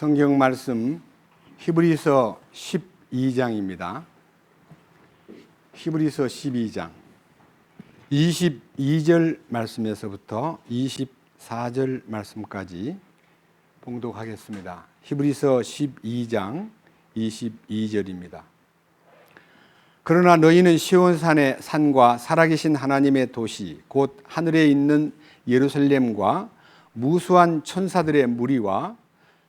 성경 말씀 히브리서 12장입니다. 히브리서 12장 22절 말씀에서부터 24절 말씀까지 봉독하겠습니다. 히브리서 12장 22절입니다. 그러나 너희는 시온산의 산과 살아계신 하나님의 도시 곧 하늘에 있는 예루살렘과 무수한 천사들의 무리와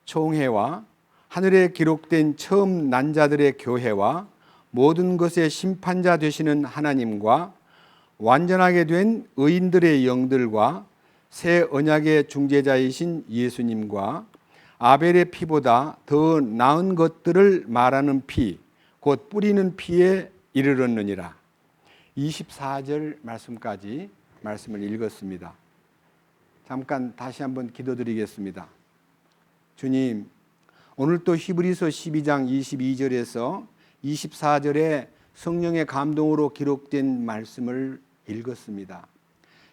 총회와 하늘에 기록된 처음 난 자들의 교회와 모든 것의 심판자 되시는 하나님과 완전하게 된 의인들의 영들과 새 언약의 중재자이신 예수님과 아벨의 피보다 더 나은 것들을 말하는 피, 곧 뿌리는 피에 이르렀느니라. 24절 말씀까지 말씀을 읽었습니다. 잠깐 다시 한번 기도드리겠습니다. 주님, 오늘 또 히브리서 12장 22절에서 24절에 성령의 감동으로 기록된 말씀을 읽었습니다.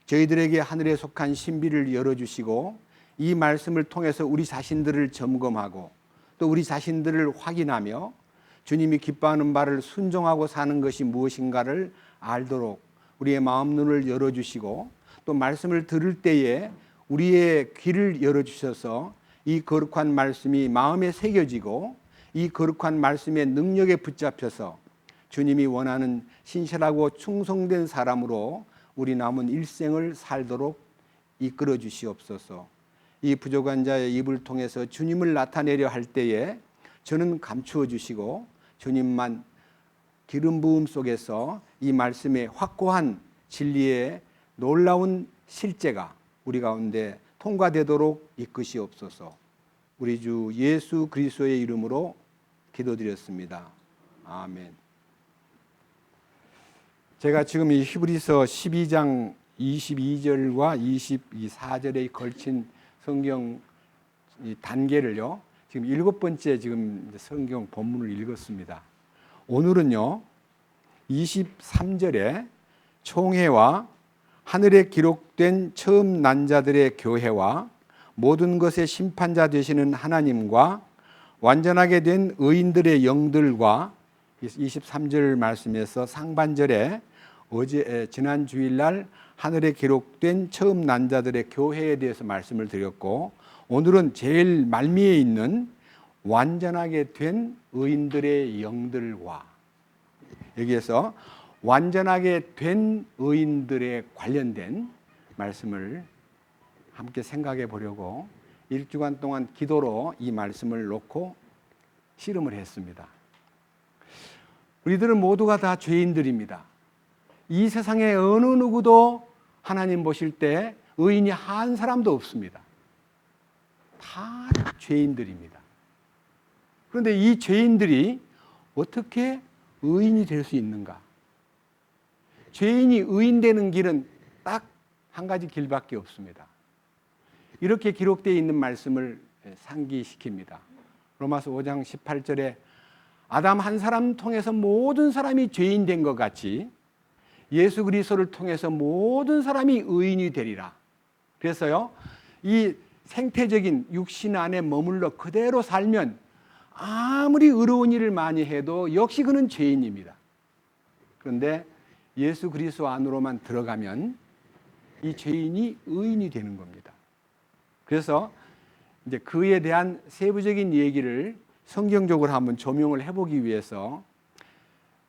저희들에게 하늘에 속한 신비를 열어주시고 이 말씀을 통해서 우리 자신들을 점검하고 또 우리 자신들을 확인하며 주님이 기뻐하는 바를 순종하고 사는 것이 무엇인가를 알도록 우리의 마음 눈을 열어주시고 또 말씀을 들을 때에 우리의 귀를 열어주셔서 이 거룩한 말씀이 마음에 새겨지고 이 거룩한 말씀의 능력에 붙잡혀서 주님이 원하는 신실하고 충성된 사람으로 우리 남은 일생을 살도록 이끌어 주시옵소서. 이 부족한 자의 입을 통해서 주님을 나타내려 할 때에 저는 감추어 주시고 주님만 기름 부음 속에서 이 말씀의 확고한 진리의 놀라운 실제가 우리 가운데 통과되도록 이끄시옵소서. 우리 주 예수 그리스도의 이름으로 기도드렸습니다. 아멘. 제가 지금 이 히브리서 12장 22절과 24절에 걸친 성경 단계를요, 지금 7번째 지금 성경 본문을 읽었습니다. 오늘은요, 23절에 총회와 하늘에 기록된 처음 난 자들의 교회와 모든 것의 심판자 되시는 하나님과 완전하게 된 의인들의 영들과 23절 말씀에서 상반절에 지난 주일날 하늘에 기록된 처음 난 자들의 교회에 대해서 말씀을 드렸고, 오늘은 제일 말미에 있는 완전하게 된 의인들의 영들과, 여기에서 완전하게 된 의인들에 관련된 말씀을 함께 생각해 보려고 일주간 동안 기도로 이 말씀을 놓고 씨름을 했습니다. 우리들은 모두가 다 죄인들입니다. 이 세상에 어느 누구도 하나님 보실 때 의인이 한 사람도 없습니다. 다 죄인들입니다. 그런데 이 죄인들이 어떻게 의인이 될 수 있는가? 죄인이 의인 되는 길은 딱 한 가지 길밖에 없습니다. 이렇게 기록되어 있는 말씀을 상기시킵니다. 로마서 5장 18절에 아담 한 사람 통해서 모든 사람이 죄인 된 것 같이 예수 그리스도를 통해서 모든 사람이 의인이 되리라. 그래서요, 이 생태적인 육신 안에 머물러 그대로 살면 아무리 의로운 일을 많이 해도 역시 그는 죄인입니다. 그런데 예수 그리스도 안으로만 들어가면 이 죄인이 의인이 되는 겁니다. 그래서 이제 그에 대한 세부적인 얘기를 성경적으로 한번 조명을 해보기 위해서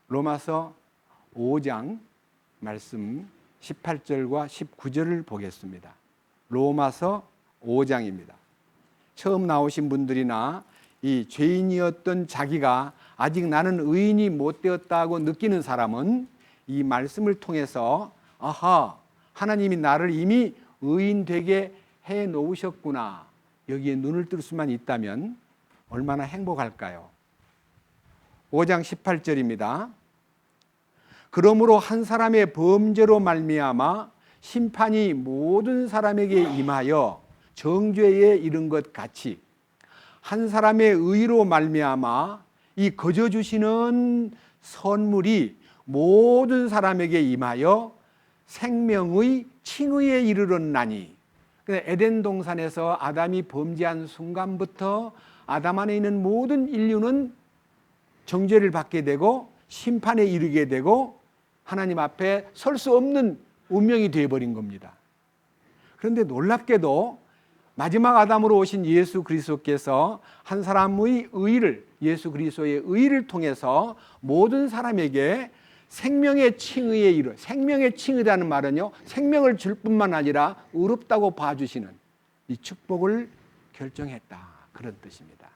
로마서 5장 말씀 18절과 19절을 보겠습니다. 로마서 5장입니다. 처음 나오신 분들이나 이 죄인이었던 자기가 아직 나는 의인이 못 되었다고 느끼는 사람은 이 말씀을 통해서 아하, 하나님이 나를 이미 의인 되게 해 놓으셨구나, 여기에 눈을 뜰 수만 있다면 얼마나 행복할까요? 5장 18절입니다. 그러므로 한 사람의 범죄로 말미암아 심판이 모든 사람에게 임하여 정죄에 이른 것 같이 한 사람의 의로 말미암아 이 거저 주시는 선물이 모든 사람에게 임하여 생명의 칭의에 이르렀나니. 에덴 동산에서 아담이 범죄한 순간부터 아담 안에 있는 모든 인류는 정죄를 받게 되고 심판에 이르게 되고 하나님 앞에 설 수 없는 운명이 되어버린 겁니다. 그런데 놀랍게도 마지막 아담으로 오신 예수 그리스도께서 한 사람의 의를, 예수 그리스도의 의를 통해서 모든 사람에게 생명의 칭의에 이르, 생명의 칭의라는 말은요, 생명을 줄 뿐만 아니라 의롭다고 봐주시는 이 축복을 결정했다, 그런 뜻입니다.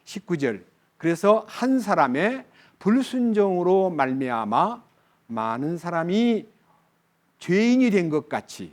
19절, 그래서 한 사람의 불순종으로 말미암아 많은 사람이 죄인이 된 것 같이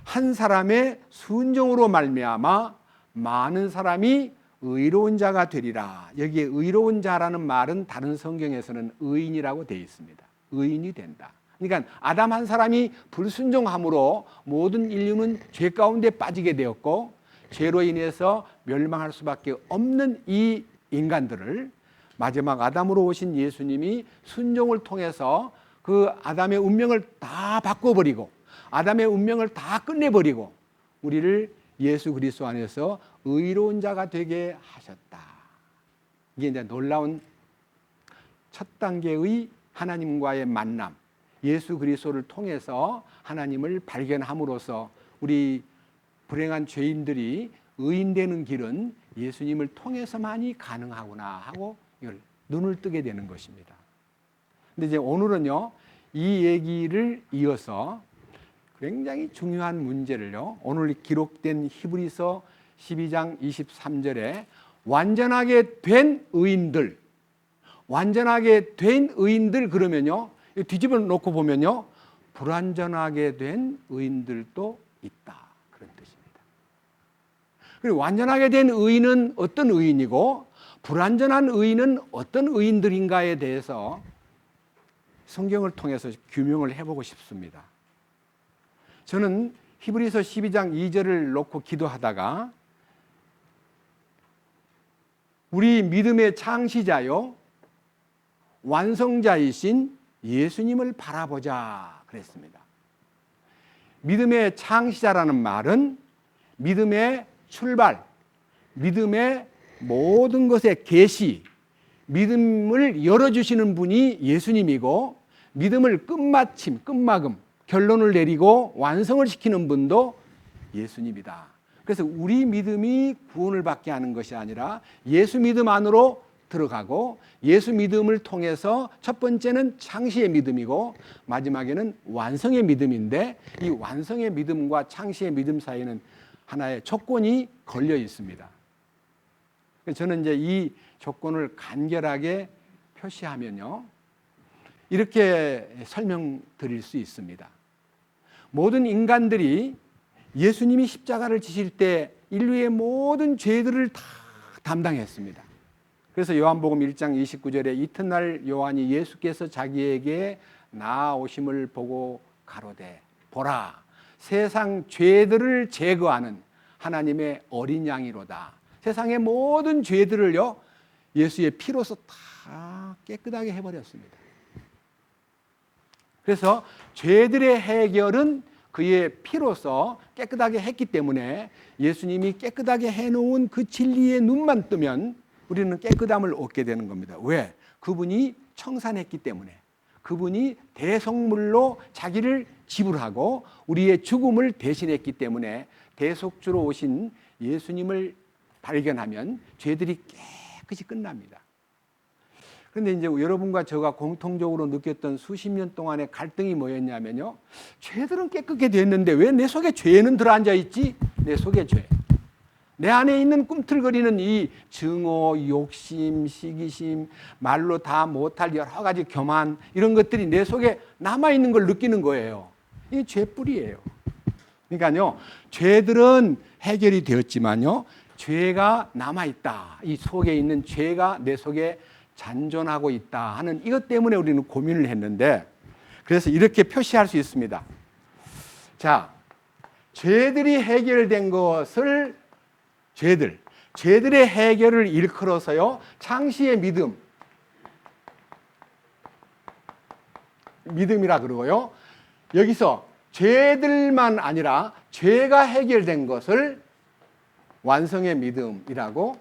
한 사람의 순종으로 말미암아 많은 사람이 의로운 자가 되리라. 여기에 의로운 자라는 말은 다른 성경에서는 의인이라고 되어 있습니다. 의인이 된다. 그러니까 아담 한 사람이 불순종함으로 모든 인류는 죄 가운데 빠지게 되었고 죄로 인해서 멸망할 수밖에 없는 이 인간들을 마지막 아담으로 오신 예수님이 순종을 통해서 그 아담의 운명을 다 바꿔버리고 아담의 운명을 다 끝내버리고 우리를 예수 그리스도 안에서 의로운 자가 되게 하셨다. 이게 이제 놀라운 첫 단계의 하나님과의 만남, 예수 그리스도를 통해서 하나님을 발견함으로써 우리 불행한 죄인들이 의인되는 길은 예수님을 통해서만이 가능하구나 하고 이걸 눈을 뜨게 되는 것입니다. 근데 이제 오늘은요, 이 얘기를 이어서 굉장히 중요한 문제를요, 오늘 기록된 히브리서 12장 23절에 완전하게 된 의인들, 완전하게 된 의인들 그러면요, 뒤집어 놓고 보면요, 불완전하게 된 의인들도 있다, 그런 뜻입니다. 그리고 완전하게 된 의인은 어떤 의인이고 불완전한 의인은 어떤 의인들인가에 대해서 성경을 통해서 규명을 해보고 싶습니다. 저는 히브리서 12장 2절을 놓고 기도하다가 우리 믿음의 창시자요 완성자이신 예수님을 바라보자 그랬습니다. 믿음의 창시자라는 말은 믿음의 출발, 믿음의 모든 것의 계시, 믿음을 열어주시는 분이 예수님이고 믿음을 끝마침, 끝마금, 결론을 내리고 완성을 시키는 분도 예수님이다. 그래서 우리 믿음이 구원을 받게 하는 것이 아니라 예수 믿음 안으로 들어가고 예수 믿음을 통해서 첫 번째는 창시의 믿음이고 마지막에는 완성의 믿음인데 이 완성의 믿음과 창시의 믿음 사이에는 하나의 조건이 걸려 있습니다. 저는 이제 이 조건을 간결하게 표시하면요, 이렇게 설명드릴 수 있습니다. 모든 인간들이 예수님이 십자가를 지실 때 인류의 모든 죄들을 다 담당했습니다. 그래서 요한복음 1장 29절에 이튿날 요한이 예수께서 자기에게 나아오심을 보고 가로되 보라 세상 죄들을 제거하는 하나님의 어린 양이로다. 세상의 모든 죄들을요 예수의 피로서 다 깨끗하게 해버렸습니다. 그래서 죄들의 해결은 그의 피로서 깨끗하게 했기 때문에 예수님이 깨끗하게 해놓은 그 진리의 눈만 뜨면 우리는 깨끗함을 얻게 되는 겁니다. 왜? 그분이 청산했기 때문에, 그분이 대속물로 자기를 지불하고 우리의 죽음을 대신했기 때문에 대속주로 오신 예수님을 발견하면 죄들이 깨끗이 끝납니다. 그런데 이제 여러분과 제가 공통적으로 느꼈던 수십 년 동안의 갈등이 뭐였냐면요, 죄들은 깨끗게 됐는데 왜 내 속에 죄는 들어앉아 있지? 내 속에 죄, 내 안에 있는 꿈틀거리는 이 증오, 욕심, 시기심, 말로 다 못할 여러 가지 교만, 이런 것들이 내 속에 남아있는 걸 느끼는 거예요. 이게 죄뿌리예요. 그러니까요, 죄들은 해결이 되었지만요, 죄가 남아있다. 이 속에 있는 죄가 내 속에 잔존하고 있다 하는 이것 때문에 우리는 고민을 했는데, 그래서 이렇게 표시할 수 있습니다. 자, 죄들이 해결된 것을 죄들의 해결을 일컬어서요 창시의 믿음이라 그러고요, 여기서 죄들만 아니라 죄가 해결된 것을 완성의 믿음이라고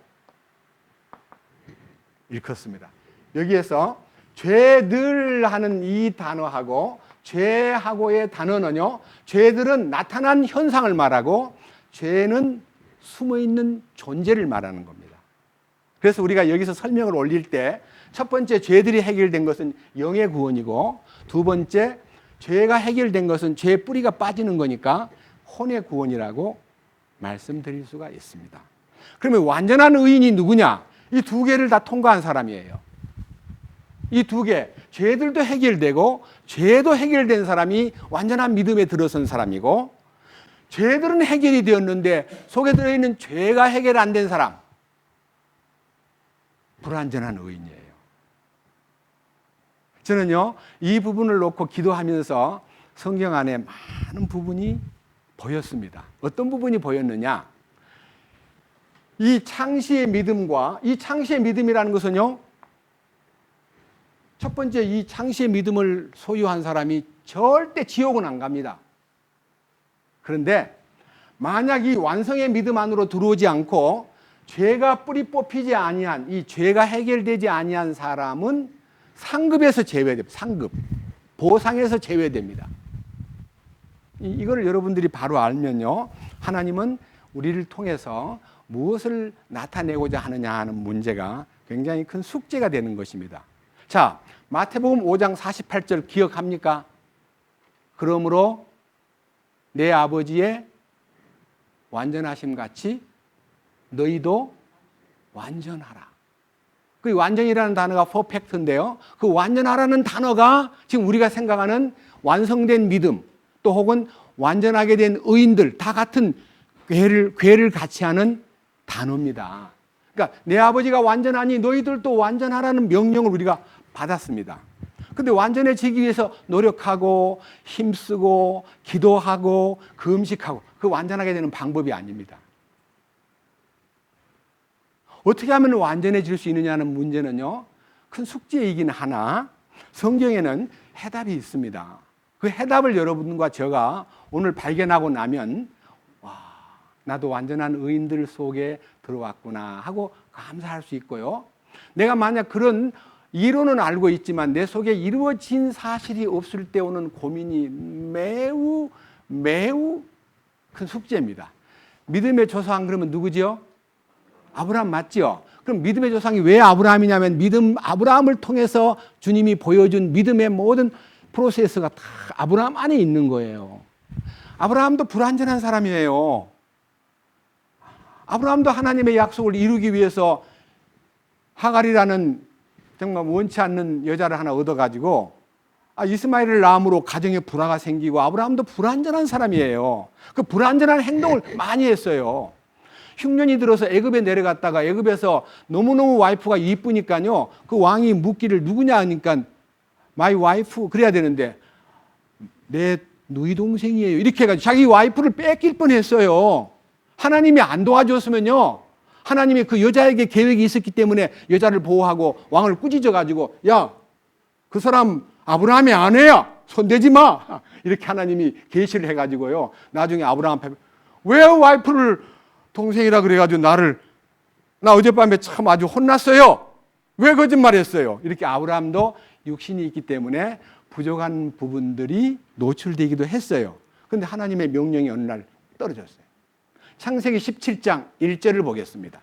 일컫습니다. 여기에서 죄들 하는 이 단어하고 죄하고의 단어는요, 죄들은 나타난 현상을 말하고 죄는 숨어있는 존재를 말하는 겁니다. 그래서 우리가 여기서 설명을 올릴 때 첫 번째 죄들이 해결된 것은 영의 구원이고, 두 번째 죄가 해결된 것은 죄의 뿌리가 빠지는 거니까 혼의 구원이라고 말씀드릴 수가 있습니다. 그러면 완전한 의인이 누구냐? 이 두 개를 다 통과한 사람이에요. 이 두 개, 죄들도 해결되고 죄도 해결된 사람이 완전한 믿음에 들어선 사람이고, 죄들은 해결이 되었는데 속에 들어있는 죄가 해결 안 된 사람, 불완전한 의인이에요. 저는요, 이 부분을 놓고 기도하면서 성경 안에 많은 부분이 보였습니다. 어떤 부분이 보였느냐? 이 창시의 믿음과, 이 창시의 믿음이라는 것은요, 첫 번째 이 창시의 믿음을 소유한 사람이 절대 지옥은 안 갑니다. 그런데 만약 이 완성의 믿음 안으로 들어오지 않고 죄가 뿌리 뽑히지 아니한, 이 죄가 해결되지 아니한 사람은 상급에서 제외됩니다. 상급, 보상에서 제외됩니다. 이거를 여러분들이 바로 알면요, 하나님은 우리를 통해서 무엇을 나타내고자 하느냐 하는 문제가 굉장히 큰 숙제가 되는 것입니다. 자, 마태복음 5장 48절 기억합니까? 그러므로 내 아버지의 완전하심 같이 너희도 완전하라. 그 완전이라는 단어가 퍼펙트인데요, 그 완전하라는 단어가 지금 우리가 생각하는 완성된 믿음, 또 혹은 완전하게 된 의인들 다 같은 궤를 같이 하는 단어입니다. 그러니까 내 아버지가 완전하니 너희들도 완전하라는 명령을 우리가 받았습니다. 근데 완전해지기 위해서 노력하고 힘쓰고 기도하고 금식하고, 그 완전하게 되는 방법이 아닙니다. 어떻게 하면 완전해질 수 있느냐는 문제는요, 큰 숙제이긴 하나 성경에는 해답이 있습니다. 그 해답을 여러분과 제가 오늘 발견하고 나면, 와, 나도 완전한 의인들 속에 들어왔구나 하고 감사할 수 있고요, 내가 만약 그런 이론은 알고 있지만 내 속에 이루어진 사실이 없을 때 오는 고민이 매우 큰 숙제입니다. 믿음의 조상 그러면 누구죠? 아브라함 맞죠? 그럼 믿음의 조상이 왜 아브라함이냐면, 아브라함을 통해서 주님이 보여준 믿음의 모든 프로세스가 다 아브라함 안에 있는 거예요. 아브라함도 불완전한 사람이에요. 아브라함도 하나님의 약속을 이루기 위해서 하갈이라는 정말 원치 않는 여자를 하나 얻어가지고 이스마엘을 낳음으로 가정에 불화가 생기고, 아브라함도 불완전한 사람이에요. 그 불완전한 행동을 많이 했어요. 흉년이 들어서 애굽에 내려갔다가 애굽에서 너무너무 와이프가 이쁘니까요, 그 왕이 묻기를 누구냐 하니까 마이 와이프 그래야 되는데 내 누이 동생이에요 이렇게 해가지고 자기 와이프를 뺏길 뻔했어요. 하나님이 안 도와줬으면요, 하나님이 그 여자에게 계획이 있었기 때문에 여자를 보호하고 왕을 꾸짖어가지고, 야, 그 사람 아브라함의 아내야, 손대지 마, 이렇게 하나님이 계시를 해가지고요, 나중에 아브라함 앞에 왜 와이프를 동생이라 그래가지고 나 어젯밤에 참 아주 혼났어요, 왜 거짓말했어요, 이렇게 아브라함도 육신이 있기 때문에 부족한 부분들이 노출되기도 했어요. 그런데 하나님의 명령이 어느 날 떨어졌어요. 창세기 17장 1절을 보겠습니다.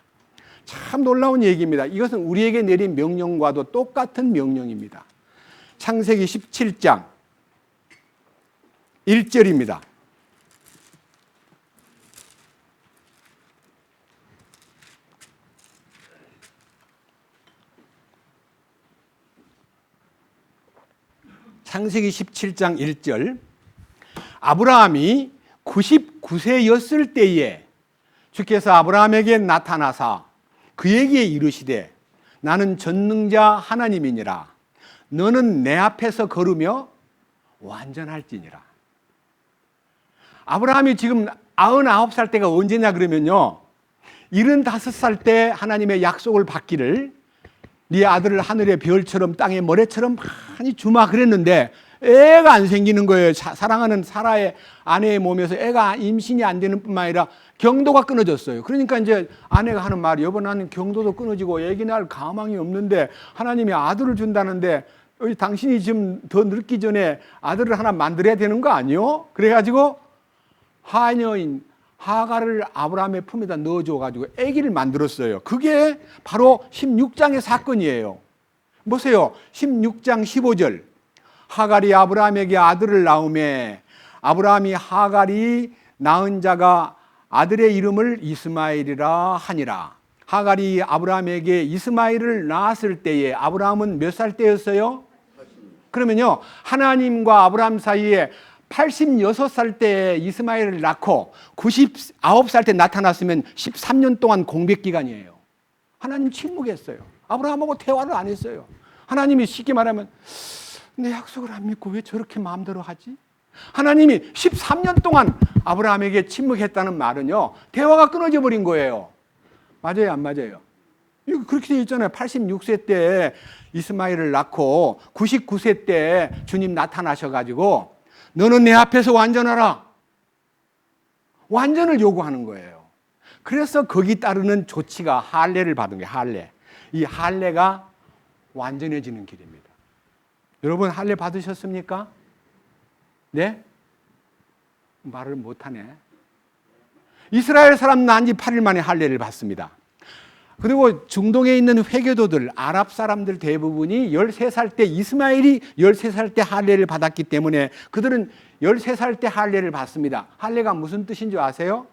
참 놀라운 얘기입니다. 이것은 우리에게 내린 명령과도 똑같은 명령입니다. 창세기 17장 1절입니다. 창세기 17장 1절, 아브라함이 99세였을 때에 주께서 아브라함에게 나타나사 그에게 이르시되 나는 전능자 하나님이니라. 너는 내 앞에서 걸으며 완전할지니라. 아브라함이 지금 99살 때가 언제냐 그러면요, 75살 때 하나님의 약속을 받기를 네 아들을 하늘의 별처럼 땅의 모래처럼 많이 주마 그랬는데 애가 안 생기는 거예요. 사랑하는 사라의 아내의 몸에서 애가 임신이 안 되는 뿐만 아니라 경도가 끊어졌어요. 그러니까 이제 아내가 하는 말이, 여보 나는 경도도 끊어지고 애기 낳을 가망이 없는데 하나님이 아들을 준다는데 당신이 지금 더 늙기 전에 아들을 하나 만들어야 되는 거 아니요? 그래가지고 하녀인 하가를 아브라함의 품에다 넣어줘가지고 아기를 만들었어요. 그게 바로 16장의 사건이에요. 보세요. 16장 15절. 하갈이 아브라함에게 아들을 낳음에 아브라함이 하갈이 낳은 자가 아들의 이름을 이스마엘이라 하니라. 하갈이 아브라함에게 이스마엘을 낳았을 때에 아브라함은 몇 살 때였어요? 그러면요, 하나님과 아브라함 사이에 86살 때 이스마엘을 낳고 99살 때 나타났으면 13년 동안 공백 기간이에요. 하나님 침묵했어요. 아브라함하고 대화를 안 했어요. 하나님이 쉽게 말하면 내 약속을 안 믿고 왜 저렇게 마음대로 하지? 하나님이 13년 동안 아브라함에게 침묵했다는 말은요, 대화가 끊어져 버린 거예요. 맞아요, 안 맞아요? 이거 그렇게 되어 있잖아요. 86세 때 이스마엘을 낳고 99세 때 주님 나타나셔가지고 너는 내 앞에서 완전하라. 완전을 요구하는 거예요. 그래서 거기 따르는 조치가 할례를 받은 거예요. 할례. 이 할례가 완전해지는 길입니다. 여러분 할례 받으셨습니까? 네? 말을 못하네. 이스라엘 사람 난 지 8일 만에 할례를 받습니다. 그리고 중동에 있는 회교도들, 아랍 사람들 대부분이 13살 때, 이스마엘이 13살 때 할례를 받았기 때문에 그들은 13살 때 할례를 받습니다. 할례가 무슨 뜻인 줄 아세요?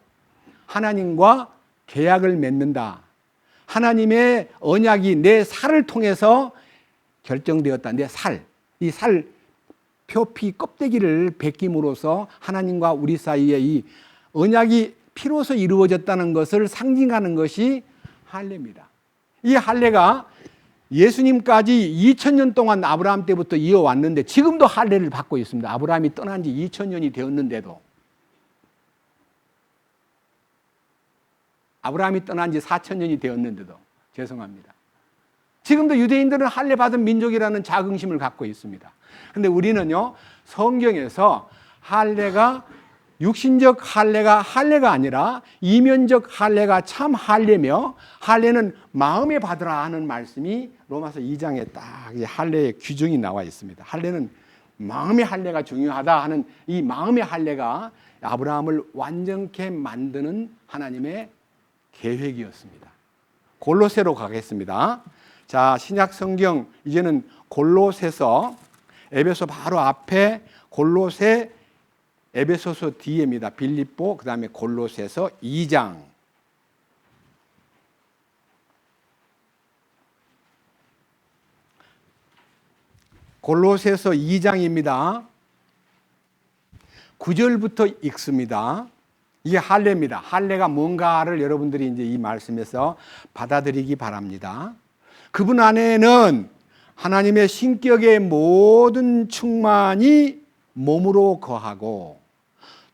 하나님과 계약을 맺는다. 하나님의 언약이 내 살을 통해서 결정되었다. 내 살, 이 살 표피 껍데기를 벗김으로써 하나님과 우리 사이에 이 언약이 피로서 이루어졌다는 것을 상징하는 것이 할례입니다. 이 할례가 예수님까지 2000년 동안 아브라함 때부터 이어왔는데 지금도 할례를 받고 있습니다. 아브라함이 떠난 지 2000년이 되었는데도, 아브라함이 떠난 지 4000년이 되었는데도, 죄송합니다. 지금도 유대인들은 할례 받은 민족이라는 자긍심을 갖고 있습니다. 그런데 우리는요, 성경에서 할례가 육신적 할례가 아니라 이면적 할례가 참 할례며, 할례는 마음에 받으라 하는 말씀이 로마서 2장에 딱 할례의 규정이 나와 있습니다. 할례는 마음의 할례가 중요하다 하는 이 마음의 할례가 아브라함을 완전케 만드는 하나님의 계획이었습니다. 골로새로 가겠습니다. 자, 신약 성경 이제는 골로새서, 에베소 바로 앞에 골로새, 에베소서 뒤에입니다. 빌립보, 그 다음에 골로새서 2장. 골로새서 2장입니다. 9절부터 읽습니다. 이게 할례입니다. 할례가 뭔가를 여러분들이 이제 이 말씀에서 받아들이기 바랍니다. 그분 안에는 하나님의 신격의 모든 충만이 몸으로 거하고,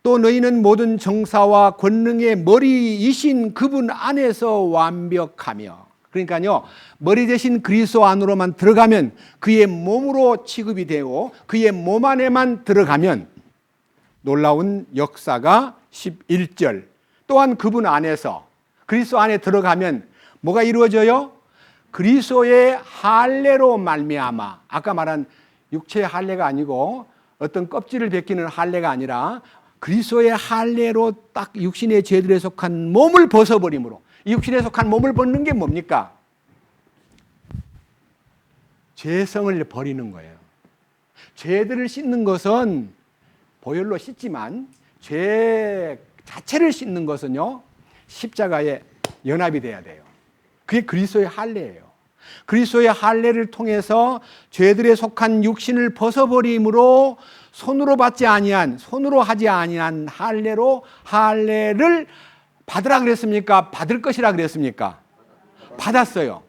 또 너희는 모든 정사와 권능의 머리이신 그분 안에서 완벽하며, 그러니까요, 머리 대신 그리스도 안으로만 들어가면, 그의 몸으로 취급이 되고 그의 몸 안에만 들어가면 놀라운 역사가 11절, 또한 그분 안에서, 그리스도 안에 들어가면 뭐가 이루어져요? 그리스도의 할례로 말미암아, 아까 말한 육체의 할례가 아니고 어떤 껍질을 벗기는 할례가 아니라 그리스도의 할례로 딱 육신의 죄들에 속한 몸을 벗어버림으로, 이 육신에 속한 몸을 벗는 게 뭡니까? 죄성을 버리는 거예요. 죄들을 씻는 것은 보혈로 씻지만 죄 자체를 씻는 것은요, 십자가에 연합이 돼야 돼요. 그게 그리스도의 할례예요. 그리스도의 할례를 통해서 죄들에 속한 육신을 벗어버림으로 손으로 하지 아니한 할례로 할례를 받으라 그랬습니까? 받을 것이라 그랬습니까? 받았어요.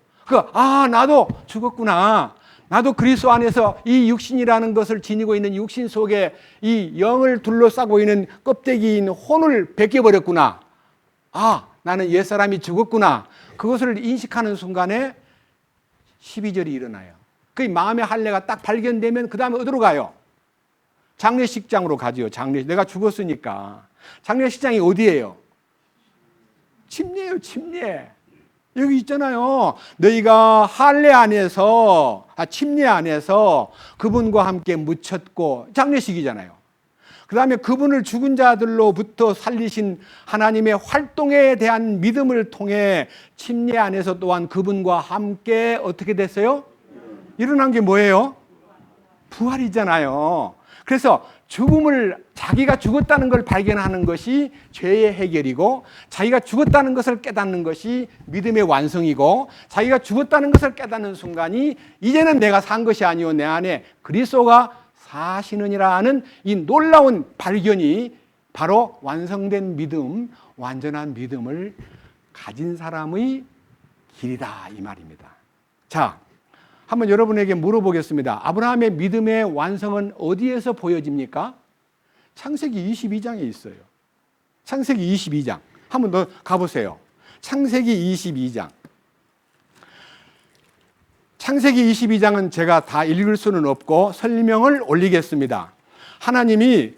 나도 죽었구나. 나도 그리스도 안에서 이 육신이라는 것을 지니고 있는 육신 속에 이 영을 둘러싸고 있는 껍데기인 혼을 벗겨버렸구나. 나는 옛사람이 죽었구나. 그것을 인식하는 순간에 12절이 일어나요. 그 마음의 할례가 딱 발견되면 그 다음에 어디로 가요? 장례식장으로 가지요. 내가 죽었으니까. 장례식장이 어디예요? 침례예요, 침례. 여기 있잖아요. 너희가 침례 안에서 그분과 함께 묻혔고, 장례식이잖아요. 그 다음에 그분을 죽은 자들로부터 살리신 하나님의 활동에 대한 믿음을 통해 침례 안에서 또한 그분과 함께 어떻게 됐어요? 일어난 게 뭐예요? 부활이잖아요. 그래서 자기가 죽었다는 걸 발견하는 것이 죄의 해결이고, 자기가 죽었다는 것을 깨닫는 것이 믿음의 완성이고, 자기가 죽었다는 것을 깨닫는 순간이 이제는 내가 산 것이 아니오 내 안에 그리스도가 사시느니라 하는 이 놀라운 발견이 바로 완성된 믿음, 완전한 믿음을 가진 사람의 길이다 이 말입니다. 자, 한번 여러분에게 물어보겠습니다. 아브라함의 믿음의 완성은 어디에서 보여집니까? 창세기 22장에 있어요. 창세기 22장. 한번 더 가보세요. 창세기 22장. 창세기 22장은 제가 다 읽을 수는 없고 설명을 올리겠습니다. 하나님이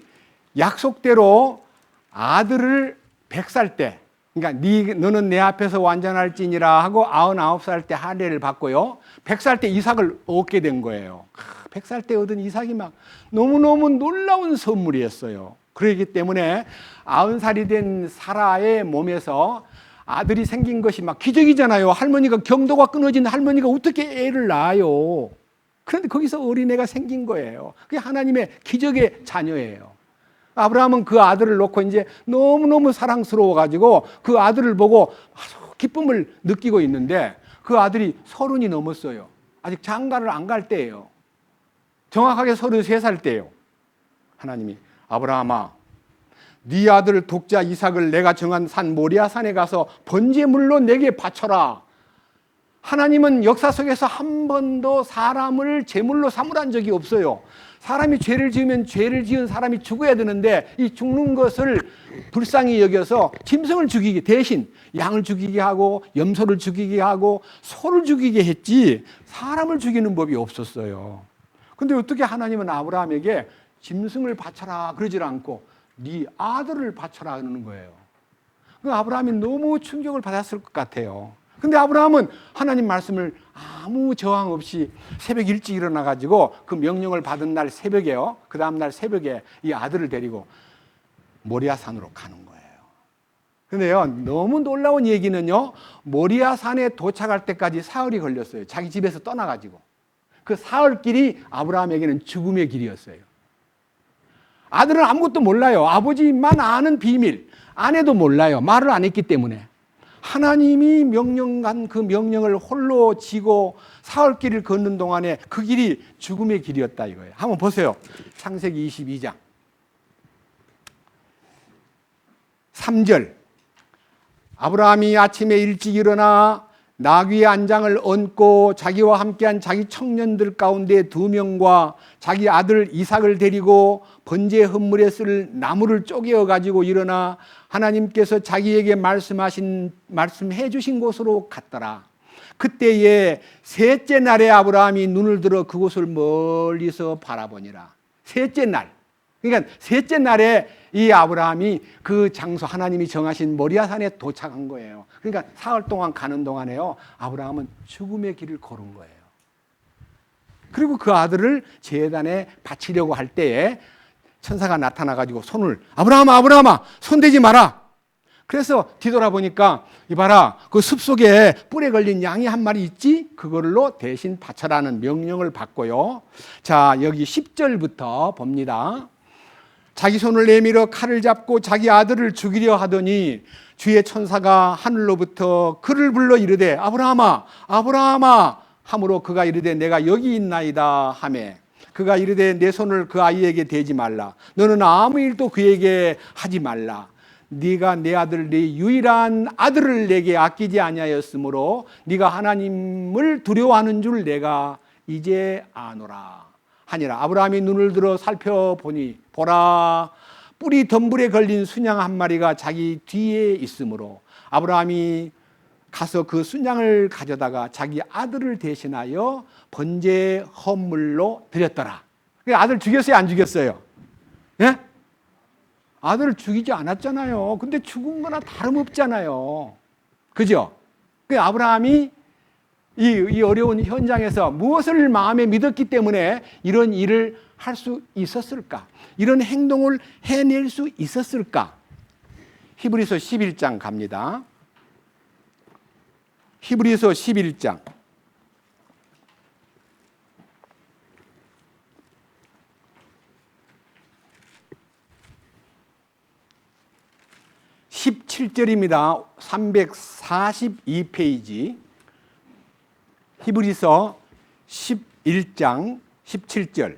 약속대로 아들을 100살 때, 그러니까 너는 내 앞에서 완전할지니라 하고 99살 때 할례를 받고요. 100살 때 이삭을 얻게 된 거예요. 100살 때 얻은 이삭이 막 너무너무 놀라운 선물이었어요. 그렇기 때문에 90살이 된 사라의 몸에서 아들이 생긴 것이 막 기적이잖아요. 할머니가 경도가 끊어진 할머니가 어떻게 애를 낳아요. 그런데 거기서 어린애가 생긴 거예요. 그게 하나님의 기적의 자녀예요. 아브라함은 그 아들을 놓고 이제 너무너무 사랑스러워가지고 그 아들을 보고 아주 기쁨을 느끼고 있는데 그 아들이 30이 넘었어요. 아직 장가를 안 갈 때예요. 정확하게 33살 때예요. 하나님이 아브라함아, 네 아들 독자 이삭을 내가 정한 산 모리아 산에 가서 번제물로 내게 바쳐라. 하나님은 역사 속에서 한 번도 사람을 제물로 삼으란 적이 없어요. 사람이 죄를 지으면 죄를 지은 사람이 죽어야 되는데 이 죽는 것을 불쌍히 여겨서 짐승을 죽이게, 대신 양을 죽이게 하고 염소를 죽이게 하고 소를 죽이게 했지 사람을 죽이는 법이 없었어요. 근데 어떻게 하나님은 아브라함에게 짐승을 바쳐라 그러질 않고 네 아들을 바쳐라 하는 거예요. 그 아브라함이 너무 충격을 받았을 것 같아요. 근데 아브라함은 하나님 말씀을 아무 저항 없이 새벽 일찍 일어나가지고 그 명령을 받은 날 새벽에요. 그 다음날 새벽에 이 아들을 데리고 모리아산으로 가는 거예요. 근데요, 너무 놀라운 얘기는요, 모리아산에 도착할 때까지 사흘이 걸렸어요. 자기 집에서 떠나가지고. 그 사흘 길이 아브라함에게는 죽음의 길이었어요. 아들은 아무것도 몰라요. 아버지만 아는 비밀. 아내도 몰라요. 말을 안 했기 때문에. 하나님이 명령한 그 명령을 홀로 지고 사흘 길을 걷는 동안에 그 길이 죽음의 길이었다 이거예요. 한번 보세요. 창세기 22장 3절. 아브라함이 아침에 일찍 일어나 나귀의 안장을 얹고 자기와 함께한 자기 청년들 가운데 2명과 자기 아들 이삭을 데리고 번제 헌물에 쓸 나무를 쪼개어 가지고 일어나 하나님께서 자기에게 말씀해 주신 곳으로 갔더라. 그때에 셋째 날에 아브라함이 눈을 들어 그곳을 멀리서 바라보니라. 셋째 날. 그러니까 셋째 날에 이 아브라함이 그 장소 하나님이 정하신 모리아산에 도착한 거예요. 그러니까 사흘 동안 가는 동안에요, 아브라함은 죽음의 길을 걸은 거예요. 그리고 그 아들을 제단에 바치려고 할 때에 천사가 나타나가지고 손을 아브라함아 손대지 마라. 그래서 뒤돌아보니까 이봐라, 그 숲속에 뿔에 걸린 양이 한 마리 있지? 그걸로 대신 바쳐라는 명령을 받고요. 자, 여기 10절부터 봅니다. 자기 손을 내밀어 칼을 잡고 자기 아들을 죽이려 하더니 주의 천사가 하늘로부터 그를 불러 이르되 아브라함아 하므로 그가 이르되 내가 여기 있나이다 하매 그가 이르되 내 손을 그 아이에게 대지 말라. 너는 아무 일도 그에게 하지 말라. 네가 내 아들 네 유일한 아들을 내게 아끼지 아니하였으므로 네가 하나님을 두려워하는 줄 내가 이제 아노라 하니라. 아브라함이 눈을 들어 살펴보니 보라, 뿔이 덤불에 걸린 순양 한 마리가 자기 뒤에 있으므로 아브라함이 가서 그 순양을 가져다가 자기 아들을 대신하여 번제 헌물로 드렸더라. 아들 죽였어요, 안 죽였어요? 예? 아들을 죽이지 않았잖아요. 근데 죽은 거나 다름없잖아요. 그죠? 그 아브라함이 이 어려운 현장에서 무엇을 마음에 믿었기 때문에 이런 일을 할 수 있었을까? 이런 행동을 해낼 수 있었을까? 히브리서 11장 갑니다. 히브리서 11장 17절입니다. 342페이지. 히브리서 11장 17절.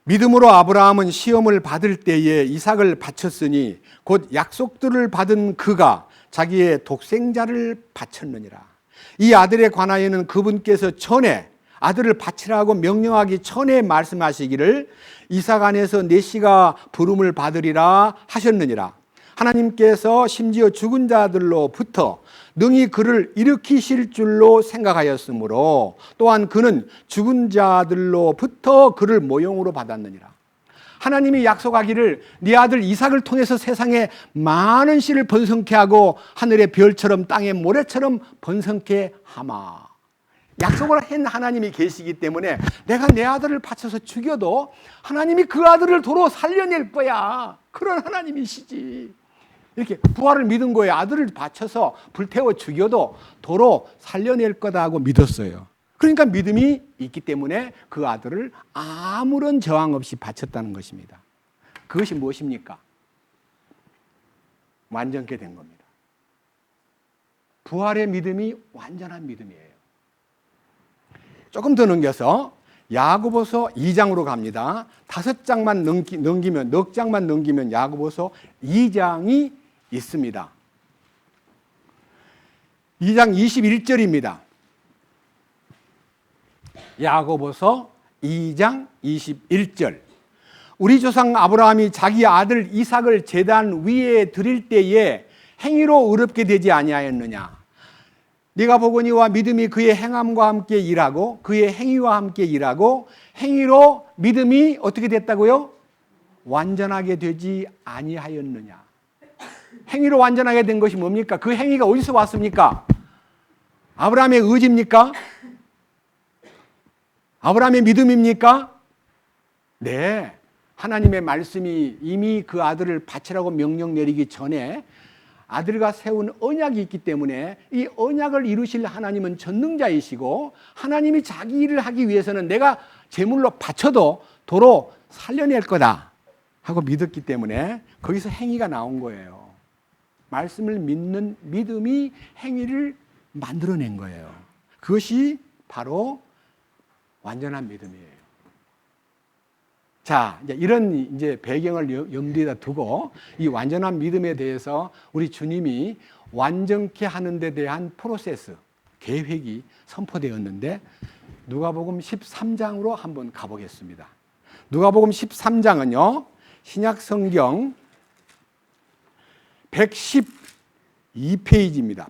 믿음으로 아브라함은 시험을 받을 때에 이삭을 바쳤으니 곧 약속들을 받은 그가 자기의 독생자를 바쳤느니라. 이 아들에 관하여는 그분께서 전에 아들을 바치라고 명령하기 전에 말씀하시기를 이삭 안에서 내 씨가 부름을 받으리라 하셨느니라. 하나님께서 심지어 죽은 자들로부터 능히 그를 일으키실 줄로 생각하였으므로 또한 그는 죽은 자들로부터 그를 모형으로 받았느니라. 하나님이 약속하기를 네 아들 이삭을 통해서 세상에 많은 씨를 번성케 하고 하늘의 별처럼 땅의 모래처럼 번성케 하마. 약속을 한 하나님이 계시기 때문에 내가 내 아들을 바쳐서 죽여도 하나님이 그 아들을 도로 살려낼 거야. 그런 하나님이시지. 이렇게 부활을 믿은 거예요. 아들을 바쳐서 불태워 죽여도 도로 살려낼 거다 하고 믿었어요. 그러니까 믿음이 있기 때문에 그 아들을 아무런 저항 없이 바쳤다는 것입니다. 그것이 무엇입니까? 완전케 된 겁니다. 부활의 믿음이 완전한 믿음이에요. 조금 더 넘겨서 야고보서 2장으로 갑니다. 5장만 넘기면, 넉 장만 넘기면 야고보서 2장이 있습니다. 2장 21절입니다. 야고보서 2장 21절. 우리 조상 아브라함이 자기 아들 이삭을 제단 위에 드릴 때에 행위로 의롭게 되지 아니하였느냐. 네가 보거니와 믿음이 그의 행함과 함께 일하고 그의 행위와 함께 일하고 행위로 믿음이 어떻게 됐다고요? 완전하게 되지 아니하였느냐. 행위로 완전하게 된 것이 뭡니까? 그 행위가 어디서 왔습니까? 아브라함의 의지입니까? 아브라함의 믿음입니까? 네. 하나님의 말씀이 이미 그 아들을 바치라고 명령 내리기 전에 아들과 세운 언약이 있기 때문에 이 언약을 이루실 하나님은 전능자이시고 하나님이 자기 일을 하기 위해서는 내가 제물로 바쳐도 도로 살려낼 거다 하고 믿었기 때문에 거기서 행위가 나온 거예요. 말씀을 믿는 믿음이 행위를 만들어낸 거예요. 그것이 바로 완전한 믿음이에요. 자, 이런 배경을 염두에다 두고 이 완전한 믿음에 대해서 우리 주님이 완전케 하는 데 대한 프로세스, 계획이 선포되었는데 누가복음 13장으로 한번 가보겠습니다. 누가복음 13장은요. 신약 성경 112페이지입니다.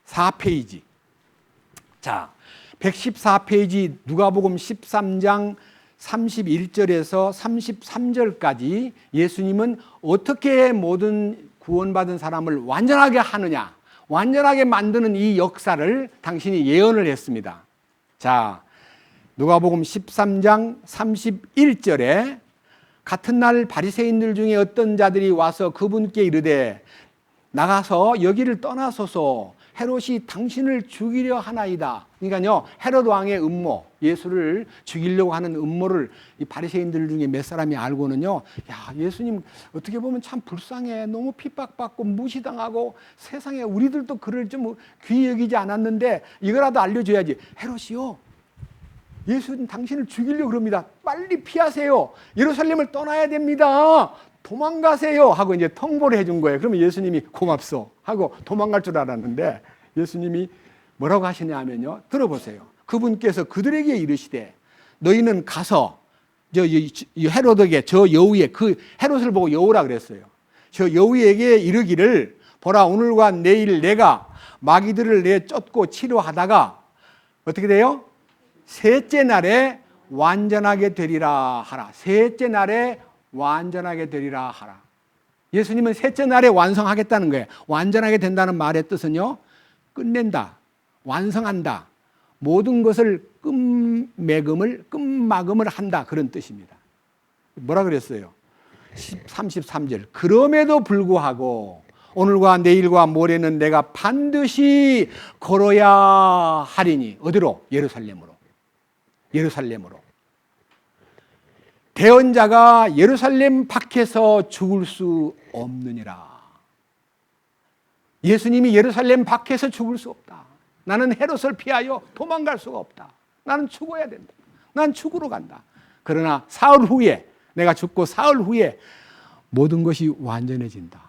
114페이지. 자, 114페이지 누가복음 13장 31절에서 33절까지 예수님은 어떻게 모든 구원받은 사람을 완전하게 하느냐, 완전하게 만드는 이 역사를 당신이 예언을 했습니다. 자, 누가복음 13장 31절에 같은 날 바리새인들 중에 어떤 자들이 와서 그분께 이르되 나가서 여기를 떠나소서 헤롯이 당신을 죽이려 하나이다. 그러니까요, 헤롯 왕의 음모, 예수를 죽이려고 하는 음모를 이 바리새인들 중에 몇 사람이 알고는요, 야, 예수님 어떻게 보면 참 불쌍해. 너무 핍박받고 무시당하고 세상에 우리들도 그를 좀 귀히 여기지 않았는데 이거라도 알려줘야지. 헤롯이요, 예수는 당신을 죽이려고 그럽니다. 빨리 피하세요. 예루살렘을 떠나야 됩니다. 도망가세요 하고 이제 통보를 해준 거예요. 그러면 예수님이 고맙소 하고 도망갈 줄 알았는데 예수님이 뭐라고 하시냐 하면요, 들어보세요. 그분께서 그들에게 이르시되 너희는 가서 저 헤롯에게, 저 여우에, 그 헤롯을 보고 여우라 그랬어요. 저 여우에게 이르기를 보라, 오늘과 내일 내가 마귀들을 내쫓고 치료하다가 어떻게 돼요? 셋째 날에 완전하게 되리라 하라. 셋째 날에 완전하게 되리라 하라. 예수님은 셋째 날에 완성하겠다는 거예요. 완전하게 된다는 말의 뜻은요, 끝낸다, 완성한다, 모든 것을 끝마금을 한다, 그런 뜻입니다. 뭐라 그랬어요? 33절. 그럼에도 불구하고 오늘과 내일과 모레는 내가 반드시 걸어야 하리니. 어디로? 예루살렘으로. 예루살렘으로. 대언자가 예루살렘 밖에서 죽을 수 없느니라. 예수님이 예루살렘 밖에서 죽을 수 없다. 나는 헤롯을 피하여 도망갈 수가 없다. 나는 죽어야 된다. 난 죽으러 간다. 그러나 사흘 후에, 내가 죽고 사흘 후에 모든 것이 완전해진다.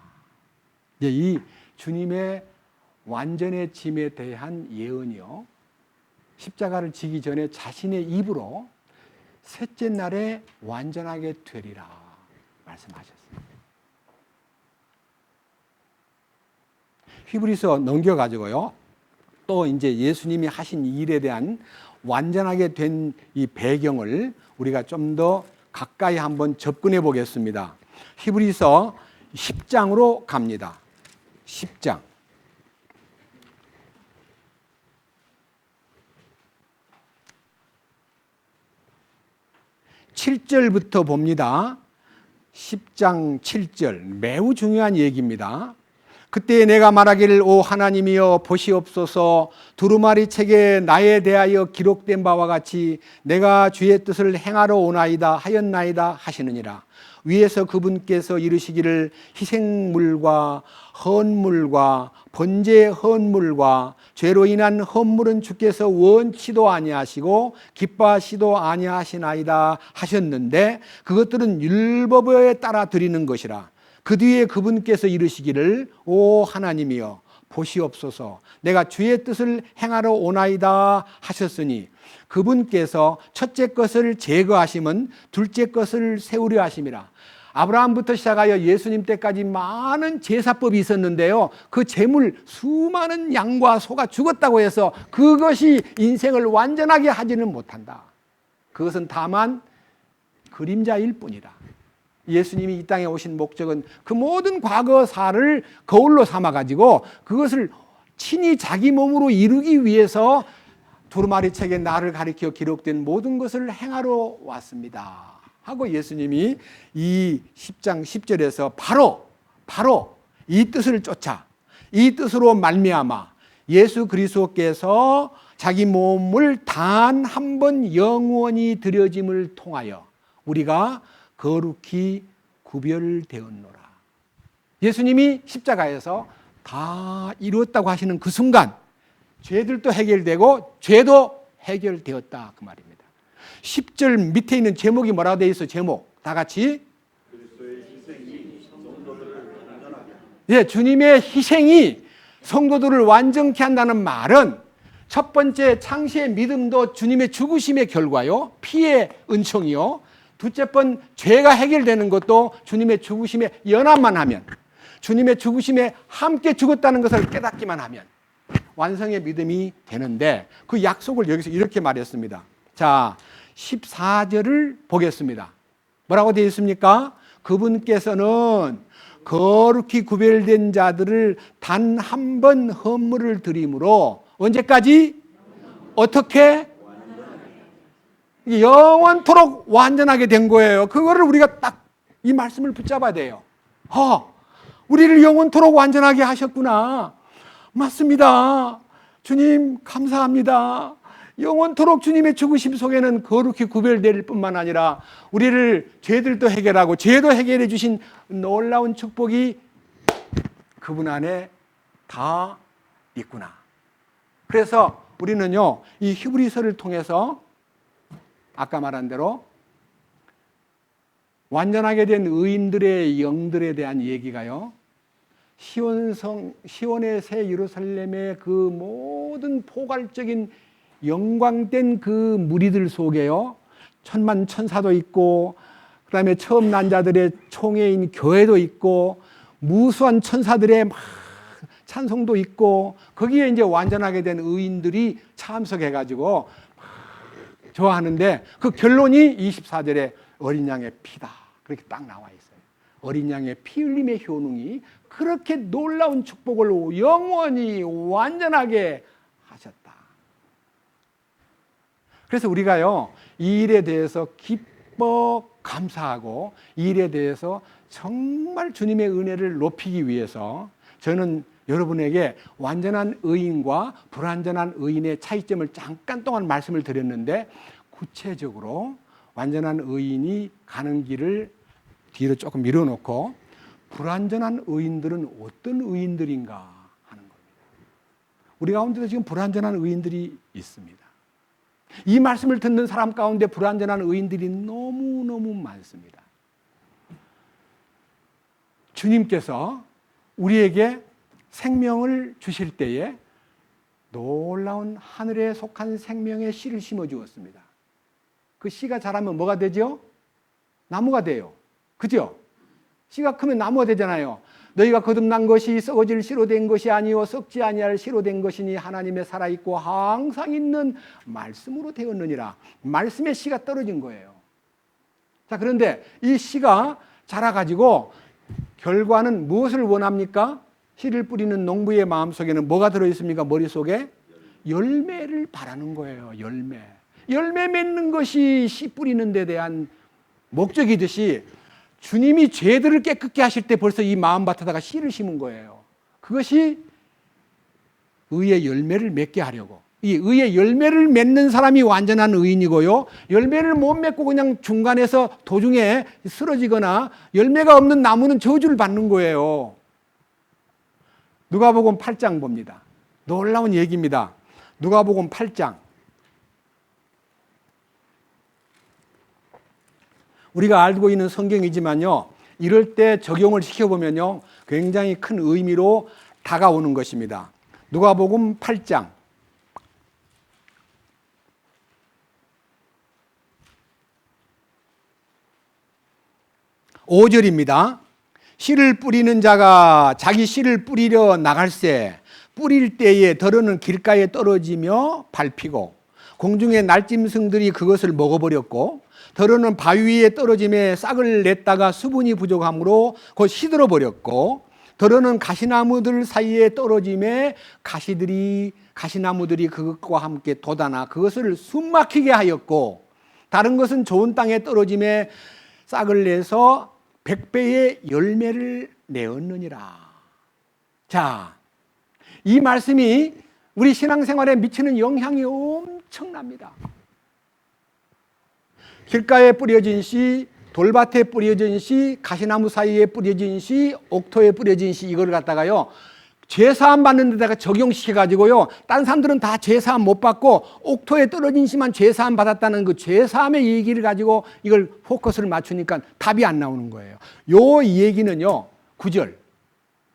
이제 이 주님의 완전해짐에 대한 예언이요, 십자가를 지기 전에 자신의 입으로 셋째 날에 완전하게 되리라 말씀하셨습니다. 히브리서 넘겨가지고요, 또 이제 예수님이 하신 일에 대한 완전하게 된 이 배경을 우리가 좀 더 가까이 한번 접근해 보겠습니다. 히브리서 10장으로 갑니다. 10장. 7절부터 봅니다. 10장 7절. 매우 중요한 얘기입니다. 그때 내가 말하기를 오 하나님이여 보시옵소서, 두루마리 책에 나에 대하여 기록된 바와 같이 내가 주의 뜻을 행하러 오나이다 하였나이다 하시느니라. 위에서 그분께서 이르시기를 희생물과 헌물과 번제 헌물과 죄로 인한 헌물은 주께서 원치도 아니하시고 기뻐하시도 아니하시나이다 하셨는데 그것들은 율법에 따라 드리는 것이라. 그 뒤에 그분께서 이르시기를 오 하나님이여 보시옵소서, 내가 주의 뜻을 행하러 오나이다 하셨으니 그분께서 첫째 것을 제거하시면 둘째 것을 세우려 하심이라. 아브라함부터 시작하여 예수님 때까지 많은 제사법이 있었는데요, 그 제물 수많은 양과 소가 죽었다고 해서 그것이 인생을 완전하게 하지는 못한다. 그것은 다만 그림자일 뿐이다. 예수님이 이 땅에 오신 목적은 그 모든 과거사를 거울로 삼아가지고 그것을 친히 자기 몸으로 이루기 위해서 두루마리 책에 나를 가리켜 기록된 모든 것을 행하러 왔습니다 하고 예수님이 이 10장 10절에서 바로 이 뜻을 쫓아, 이 뜻으로 말미암아 예수 그리스도께서 자기 몸을 단 한 번 영원히 드려짐을 통하여 우리가 거룩히 구별되었노라. 예수님이 십자가에서 다 이루었다고 하시는 그 순간 죄들도 해결되고 죄도 해결되었다, 그 말입니다. 10절 밑에 있는 제목이 뭐라고 되어 있어? 제목 다 같이. 예, 주님의 희생이 성도들을 완전케 한다는 말은 첫 번째 창시의 믿음도 주님의 죽으심의 결과요, 피의 은총이요, 둘째 번 죄가 해결되는 것도 주님의 죽으심에 연합만 하면, 주님의 죽으심에 함께 죽었다는 것을 깨닫기만 하면 완성의 믿음이 되는데, 그 약속을 여기서 이렇게 말했습니다. 자, 14절을 보겠습니다. 뭐라고 되어 있습니까? 그분께서는 거룩히 구별된 자들을 단 한 번 헌물을 드림으로 언제까지? 어떻게? 영원토록 완전하게 된 거예요. 그거를 우리가 딱 이 말씀을 붙잡아야 돼요. 우리를 영원토록 완전하게 하셨구나. 맞습니다. 주님 감사합니다. 영원토록 주님의 죽으심 속에는 거룩히 구별될 뿐만 아니라 우리를 죄들도 해결하고 죄도 해결해 주신 놀라운 축복이 그분 안에 다 있구나. 그래서 우리는요, 이 히브리서를 통해서 아까 말한 대로 완전하게 된 의인들의 영들에 대한 얘기가요, 시온의 새 예루살렘의 그 모든 포괄적인 영광된 그 무리들 속에요, 천만 천사도 있고, 그 다음에 처음 난 자들의 총회인 교회도 있고, 무수한 천사들의 막 찬송도 있고, 거기에 이제 완전하게 된 의인들이 참석해가지고 좋아하는데 그 결론이 24절에 어린 양의 피다. 그렇게 딱 나와 있어요. 어린 양의 피 흘림의 효능이 그렇게 놀라운 축복을 영원히 완전하게 하셨다. 그래서 우리가요, 이 일에 대해서 기뻐 감사하고 이 일에 대해서 정말 주님의 은혜를 높이기 위해서 저는 여러분에게 완전한 의인과 불완전한 의인의 차이점을 잠깐 동안 말씀을 드렸는데, 구체적으로 완전한 의인이 가는 길을 뒤로 조금 밀어놓고 불완전한 의인들은 어떤 의인들인가 하는 겁니다. 우리 가운데도 지금 불완전한 의인들이 있습니다. 이 말씀을 듣는 사람 가운데 불완전한 의인들이 너무너무 많습니다. 주님께서 우리에게 생명을 주실 때에 놀라운 하늘에 속한 생명의 씨를 심어 주었습니다. 그 씨가 자라면 뭐가 되죠? 나무가 돼요. 그죠? 씨가 크면 나무가 되잖아요. 너희가 거듭난 것이 썩어질 씨로 된 것이 아니요 썩지 아니할 씨로 된 것이니 하나님의 살아있고 항상 있는 말씀으로 되었느니라. 말씀의 씨가 떨어진 거예요. 자, 그런데 이 씨가 자라가지고 결과는 무엇을 원합니까? 씨를 뿌리는 농부의 마음속에는 뭐가 들어있습니까? 머릿속에? 열매를 바라는 거예요. 열매 맺는 것이 씨 뿌리는 데 대한 목적이듯이 주님이 죄들을 깨끗게 하실 때 벌써 이 마음밭에다가 씨를 심은 거예요. 그것이 의의 열매를 맺게 하려고. 이 의의 열매를 맺는 사람이 완전한 의인이고요, 열매를 못 맺고 그냥 중간에서 도중에 쓰러지거나 열매가 없는 나무는 저주를 받는 거예요. 누가복음 8장 봅니다. 놀라운 얘기입니다. 누가복음 8장. 우리가 알고 있는 성경이지만요, 이럴 때 적용을 시켜보면요, 굉장히 큰 의미로 다가오는 것입니다. 누가복음 8장. 5절입니다. 씨를 뿌리는 자가 자기 씨를 뿌리려 나갈새 뿌릴 때에 더러는 길가에 떨어지며 밟히고 공중의 날짐승들이 그것을 먹어버렸고 더러는 바위 위에 떨어짐에 싹을 냈다가 수분이 부족함으로 곧 시들어 버렸고 더러는 가시나무들 사이에 떨어짐에 가시나무들이 그것과 함께 돋아나 그것을 숨막히게 하였고 다른 것은 좋은 땅에 떨어짐에 싹을 내서 100배의 열매를 내었느니라. 자, 이 말씀이 우리 신앙생활에 미치는 영향이 엄청납니다. 길가에 뿌려진 씨, 돌밭에 뿌려진 씨, 가시나무 사이에 뿌려진 씨, 옥토에 뿌려진 씨, 이걸 갖다가요 죄사함 받는 데다가 적용시켜가지고요, 딴 사람들은 다 죄사함 못 받고 옥토에 떨어진 씨만 죄사함 받았다는 그 죄사함의 얘기를 가지고 이걸 포커스를 맞추니까 답이 안 나오는 거예요. 요 얘기는요, 9절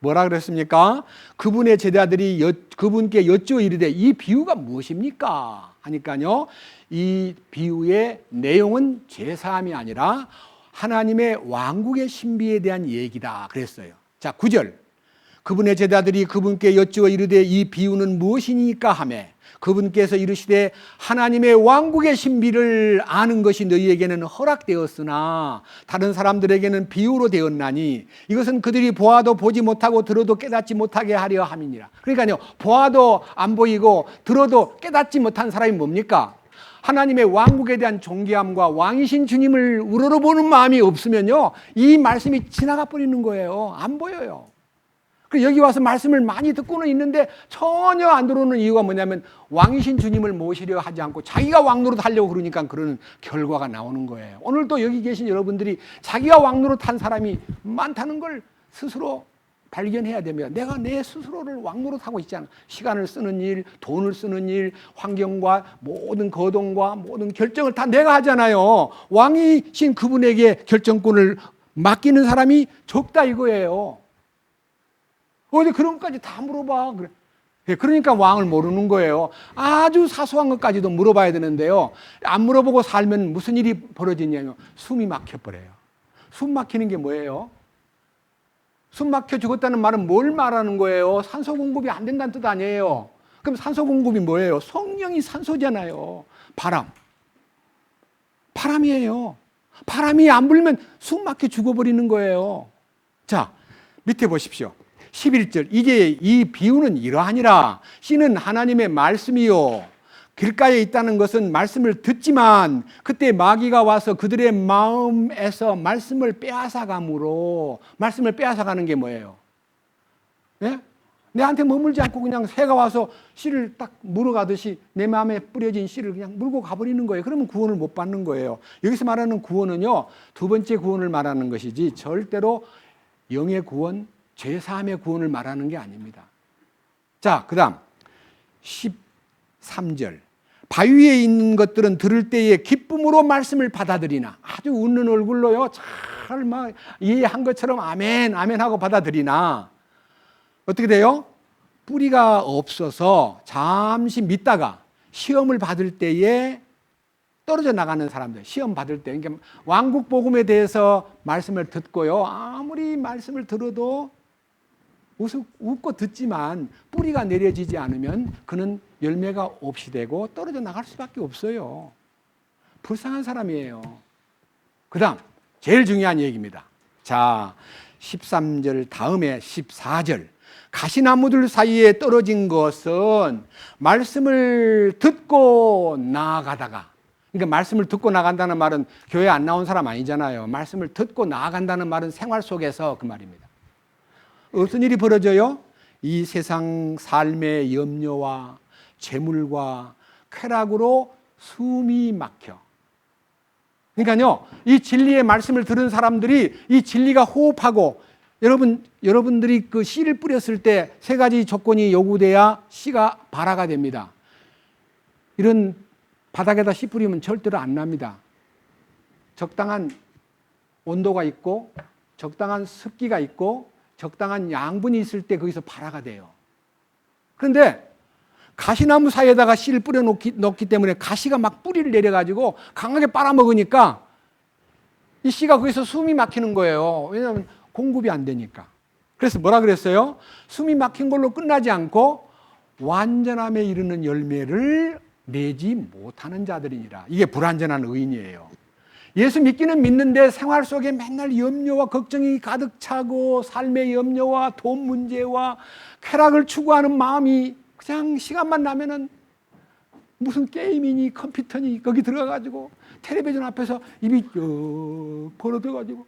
뭐라 그랬습니까? 그분의 제자들이 그분께 여쭈어 이르되 이 비유가 무엇입니까? 하니까요, 이 비유의 내용은 죄사함이 아니라 하나님의 왕국의 신비에 대한 얘기다 그랬어요. 자, 9절 그분의 제자들이 그분께 여쭈어 이르되 이 비유는 무엇이니까 하매 그분께서 이르시되 하나님의 왕국의 신비를 아는 것이 너희에게는 허락되었으나 다른 사람들에게는 비유로 되었나니 이것은 그들이 보아도 보지 못하고 들어도 깨닫지 못하게 하려 함이니라. 그러니까요, 보아도 안 보이고 들어도 깨닫지 못한 사람이 뭡니까? 하나님의 왕국에 대한 존귀함과 왕이신 주님을 우러러보는 마음이 없으면요, 이 말씀이 지나가 버리는 거예요. 안 보여요. 여기 와서 말씀을 많이 듣고는 있는데 전혀 안 들어오는 이유가 뭐냐면 왕이신 주님을 모시려 하지 않고 자기가 왕노릇 하려고 그러니까 그런 결과가 나오는 거예요. 오늘도 여기 계신 여러분들이 자기가 왕노릇 한 사람이 많다는 걸 스스로 발견해야 됩니다. 내가 내 스스로를 왕노릇하고 있잖아. 시간을 쓰는 일, 돈을 쓰는 일, 환경과 모든 거동과 모든 결정을 다 내가 하잖아요. 왕이신 그분에게 결정권을 맡기는 사람이 적다 이거예요. 어디 그런 것까지 다 물어봐. 그러니까 왕을 모르는 거예요. 아주 사소한 것까지도 물어봐야 되는데요, 안 물어보고 살면 무슨 일이 벌어지냐면 숨이 막혀버려요. 숨 막히는 게 뭐예요? 숨 막혀 죽었다는 말은 뭘 말하는 거예요? 산소 공급이 안 된다는 뜻 아니에요. 그럼 산소 공급이 뭐예요? 성령이 산소잖아요. 바람. 바람이에요. 바람이 안 불면 숨 막혀 죽어버리는 거예요. 자, 밑에 보십시오. 11절. 이제 이 비유는 이러하니라. 씨는 하나님의 말씀이요. 길가에 있다는 것은 말씀을 듣지만 그때 마귀가 와서 그들의 마음에서 말씀을 빼앗아가므로, 말씀을 빼앗아가는 게 뭐예요? 네? 내한테 머물지 않고 그냥 새가 와서 씨를 딱 물어가듯이 내 마음에 뿌려진 씨를 그냥 물고 가버리는 거예요. 그러면 구원을 못 받는 거예요. 여기서 말하는 구원은요, 두 번째 구원을 말하는 것이지 절대로 영의 구원, 죄사함의 구원을 말하는 게 아닙니다. 자, 그 다음 13절. 바위 위에 있는 것들은 들을 때에 기쁨으로 말씀을 받아들이나, 아주 웃는 얼굴로요, 잘 막 이해한 것처럼 아멘, 아멘 하고 받아들이나, 어떻게 돼요? 뿌리가 없어서 잠시 믿다가 시험을 받을 때에 떨어져 나가는 사람들, 시험 받을 때, 그러니까 왕국 복음에 대해서 말씀을 듣고요, 아무리 말씀을 들어도 웃고 듣지만 뿌리가 내려지지 않으면 그는 열매가 없이 되고 떨어져 나갈 수밖에 없어요. 불쌍한 사람이에요. 그 다음 제일 중요한 얘기입니다. 자, 13절 다음에 14절. 가시나무들 사이에 떨어진 것은 말씀을 듣고 나아가다가, 그러니까 말씀을 듣고 나간다는 말은 교회 안 나온 사람 아니잖아요. 말씀을 듣고 나아간다는 말은 생활 속에서 그 말입니다. 어떤 일이 벌어져요? 이 세상 삶의 염려와 재물과 쾌락으로 숨이 막혀. 그러니까요, 이 진리의 말씀을 들은 사람들이 이 진리가 호흡하고, 여러분들이 그 씨를 뿌렸을 때 세 가지 조건이 요구돼야 씨가 발화가 됩니다. 이런 바닥에다 씨 뿌리면 절대로 안 납니다. 적당한 온도가 있고, 적당한 습기가 있고, 적당한 양분이 있을 때 거기서 발화가 돼요. 그런데 가시나무 사이에다가 씨를 뿌려 놓기 때문에 가시가 막 뿌리를 내려가지고 강하게 빨아먹으니까 이 씨가 거기서 숨이 막히는 거예요. 왜냐하면 공급이 안 되니까. 그래서 뭐라 그랬어요? 숨이 막힌 걸로 끝나지 않고 완전함에 이르는 열매를 내지 못하는 자들이니라. 이게 불완전한 의인이에요. 예수 믿기는 믿는데 생활 속에 맨날 염려와 걱정이 가득 차고 삶의 염려와 돈 문제와 쾌락을 추구하는 마음이 그냥 시간만 나면은 무슨 게임이니 컴퓨터니 거기 들어가가지고 텔레비전 앞에서 입이 쭉 벌어져가지고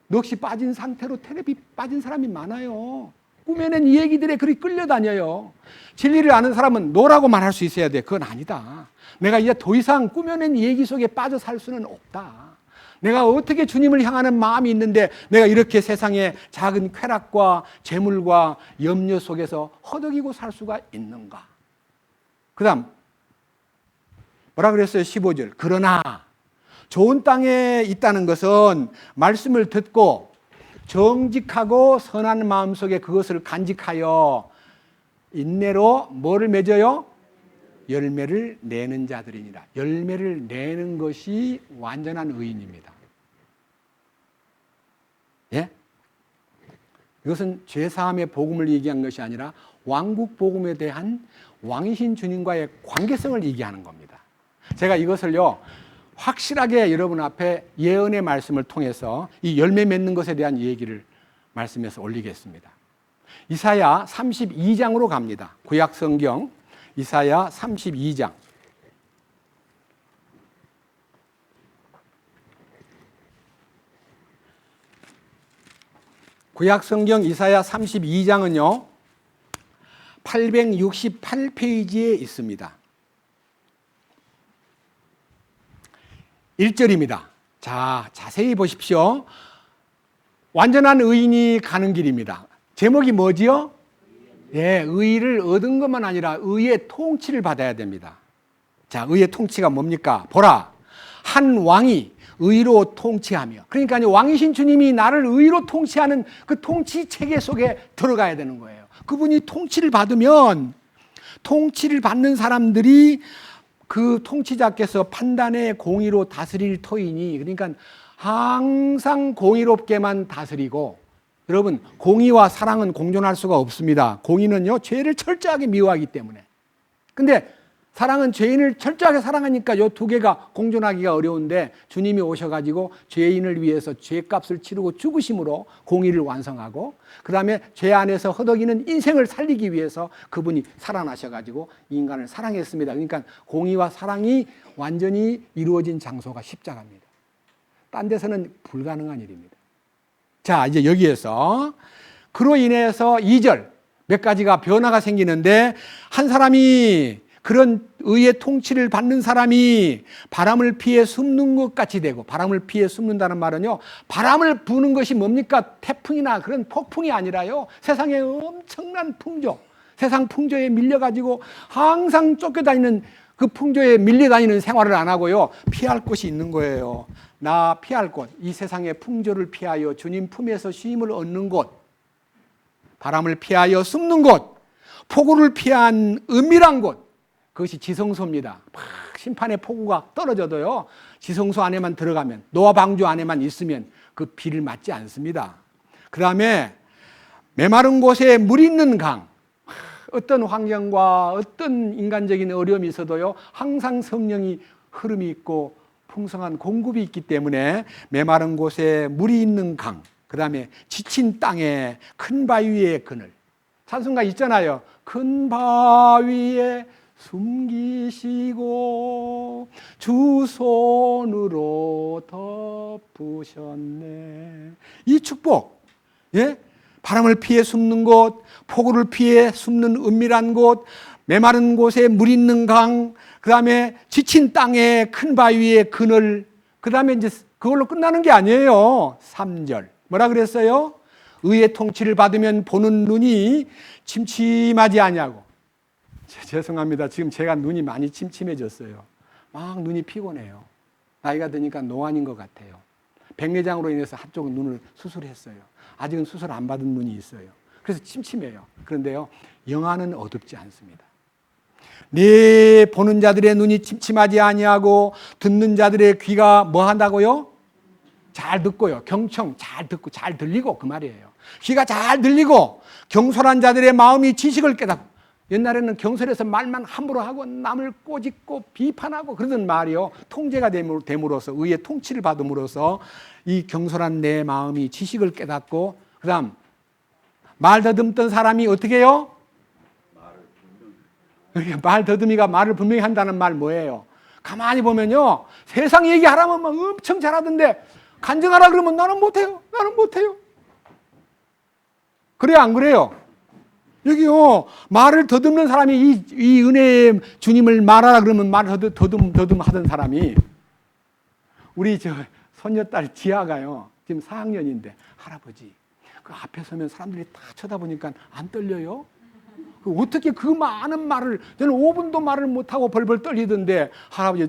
넋이 빠진 상태로 텔레비 빠진 사람이 많아요. 꾸며낸 이 얘기들에 그리 끌려다녀요. 진리를 아는 사람은 노라고 말할 수 있어야 돼. 그건 아니다. 내가 이제 더 이상 꾸며낸 얘기 속에 빠져 살 수는 없다. 내가 어떻게 주님을 향하는 마음이 있는데 내가 이렇게 세상의 작은 쾌락과 재물과 염려 속에서 허덕이고 살 수가 있는가? 그 다음 뭐라 그랬어요? 15절. 그러나 좋은 땅에 있다는 것은 말씀을 듣고 정직하고 선한 마음 속에 그것을 간직하여 인내로 뭐를 맺어요? 열매를 내는 자들이니라. 열매를 내는 것이 완전한 의인입니다. 예? 이것은 죄사함의 복음을 얘기한 것이 아니라 왕국 복음에 대한 왕이신 주님과의 관계성을 얘기하는 겁니다. 제가 이것을요 확실하게 여러분 앞에 예언의 말씀을 통해서 이 열매 맺는 것에 대한 얘기를 말씀해서 올리겠습니다. 이사야 32장으로 갑니다. 구약 성경 이사야 32장. 구약 성경 이사야 32장은요 868페이지에 있습니다. 1절입니다. 자, 자세히 보십시오. 완전한 의인이 가는 길입니다. 제목이 뭐지요? 예, 의를 얻은 것만 아니라 의의 통치를 받아야 됩니다. 자, 의의 통치가 뭡니까? 보라, 한 왕이 의로 통치하며, 그러니까 왕이신 주님이 나를 의로 통치하는 그 통치 체계 속에 들어가야 되는 거예요. 그분이 통치를 받으면 통치를 받는 사람들이 그 통치자께서 판단의 공의로 다스릴 터이니, 그러니까 항상 공의롭게만 다스리고, 여러분 공의와 사랑은 공존할 수가 없습니다. 공의는요 죄를 철저하게 미워하기 때문에. 근데 사랑은 죄인을 철저하게 사랑하니까 요 두 개가 공존하기가 어려운데 주님이 오셔가지고 죄인을 위해서 죄값을 치르고 죽으심으로 공의를 완성하고 그 다음에 죄 안에서 허덕이는 인생을 살리기 위해서 그분이 살아나셔가지고 인간을 사랑했습니다. 그러니까 공의와 사랑이 완전히 이루어진 장소가 십자가입니다. 딴 데서는 불가능한 일입니다. 자, 이제 여기에서 그로 인해서 2절 몇 가지가 변화가 생기는데 한 사람이 그런 의의 통치를 받는 사람이 바람을 피해 숨는 것 같이 되고 바람을 피해 숨는다는 말은요 바람을 부는 것이 뭡니까? 태풍이나 그런 폭풍이 아니라요 세상의 엄청난 풍조 세상 풍조에 밀려가지고 항상 쫓겨다니는 그 풍조에 밀려다니는 생활을 안 하고요 피할 곳이 있는 거예요. 나 피할 곳, 이 세상의 풍조를 피하여 주님 품에서 쉼을 얻는 곳, 바람을 피하여 숨는 곳, 폭우를 피한 은밀한 곳, 그것이 지성소입니다. 막 심판의 폭우가 떨어져도요 지성소 안에만 들어가면 노아 방주 안에만 있으면 그 비를 맞지 않습니다. 그 다음에 메마른 곳에 물 있는 강, 어떤 환경과 어떤 인간적인 어려움이 있어도요 항상 성령이 흐름이 있고 풍성한 공급이 있기 때문에 메마른 곳에 물이 있는 강, 그 다음에 지친 땅에 큰 바위의 그늘. 찬송가 있잖아요. 큰 바위에 숨기시고 주 손으로 덮으셨네. 이 축복, 예? 바람을 피해 숨는 곳, 폭우를 피해 숨는 은밀한 곳, 메마른 곳에 물 있는 강, 그 다음에 지친 땅에 큰 바위의 그늘, 그 다음에 이제 그걸로 끝나는 게 아니에요. 3절. 뭐라 그랬어요? 의의 통치를 받으면 보는 눈이 침침하지 아니하고. 죄송합니다. 지금 제가 눈이 많이 침침해졌어요. 막 눈이 피곤해요. 나이가 드니까 노안인 것 같아요. 백내장으로 인해서 한쪽 눈을 수술했어요. 아직은 수술 안 받은 눈이 있어요. 그래서 침침해요. 그런데요, 영안은 어둡지 않습니다. 네 보는 자들의 눈이 침침하지 아니하고 듣는 자들의 귀가 뭐 한다고요? 잘 듣고요. 경청 잘 듣고 잘 들리고 그 말이에요. 귀가 잘 들리고 경솔한 자들의 마음이 지식을 깨닫고 옛날에는 경솔해서 말만 함부로 하고 남을 꼬집고 비판하고 그러던 말이요. 통제가 됨으로써 의의 통치를 받음으로써 이 경솔한 내 마음이 지식을 깨닫고 그 다음 말 더듬던 사람이 어떻게 해요? 말 더듬이가 말을 분명히 한다는 말 뭐예요? 가만히 보면요 세상 얘기하라면 막 엄청 잘하던데 간증하라 그러면 나는 못해요. 나는 못해요. 그래요 안 그래요? 여기요 말을 더듬는 사람이 이 은혜의 주님을 말하라 그러면 말을 더듬 하던 사람이 우리 저 손녀딸 지아가요 지금 4학년인데 할아버지 그 앞에 서면 사람들이 다 쳐다보니까 안 떨려요? 어떻게 그 많은 말을 저는 5분도 말을 못하고 벌벌 떨리던데 할아버지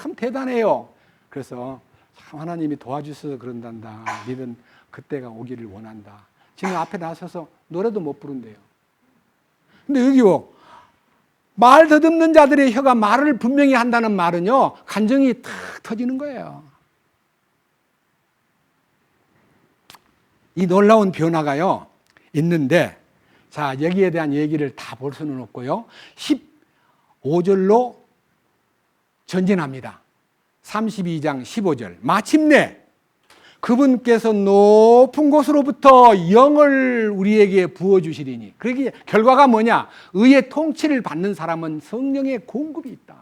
참 대단해요. 그래서 참 하나님이 도와주셔서 그런단다. 믿은 그때가 오기를 원한다. 지금 앞에 나서서 노래도 못 부른대요. 근데 여기요 말 더듬는 자들의 혀가 말을 분명히 한다는 말은요 감정이 탁 터지는 거예요. 이 놀라운 변화가요 있는데 자, 여기에 대한 얘기를 다 볼 수는 없고요. 15절로 전진합니다. 32장 15절. 마침내 그분께서 높은 곳으로부터 영을 우리에게 부어주시리니. 그러기 결과가 뭐냐? 의의 통치를 받는 사람은 성령의 공급이 있다.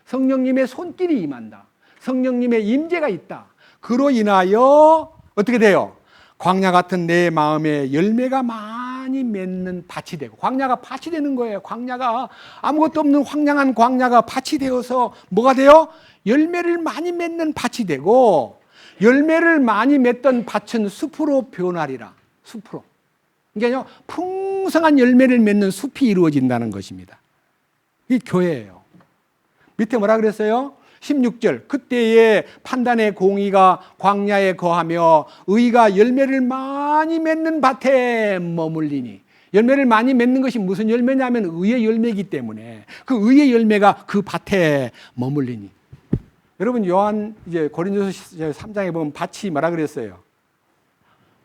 성령님의 손길이 임한다. 성령님의 임재가 있다. 그로 인하여 어떻게 돼요? 광야 같은 내 마음에 열매가 많이 맺는 밭이 되고 광야가 밭이 되는 거예요. 광야가 아무것도 없는 황량한 광야가 밭이 되어서 뭐가 돼요? 열매를 많이 맺는 밭이 되고 열매를 많이 맺던 밭은 숲으로 변하리라. 숲으로. 그러니까 풍성한 열매를 맺는 숲이 이루어진다는 것입니다. 이 교회예요. 밑에 뭐라 그랬어요? 16절 그때에 판단의 공의가 광야에 거하며 의가 열매를 많이 맺는 밭에 머물리니 열매를 많이 맺는 것이 무슨 열매냐면 의의 열매이기 때문에 그 의의 열매가 그 밭에 머물리니 여러분 요한 이제 고린도서 3장에 보면 밭이 뭐라 그랬어요?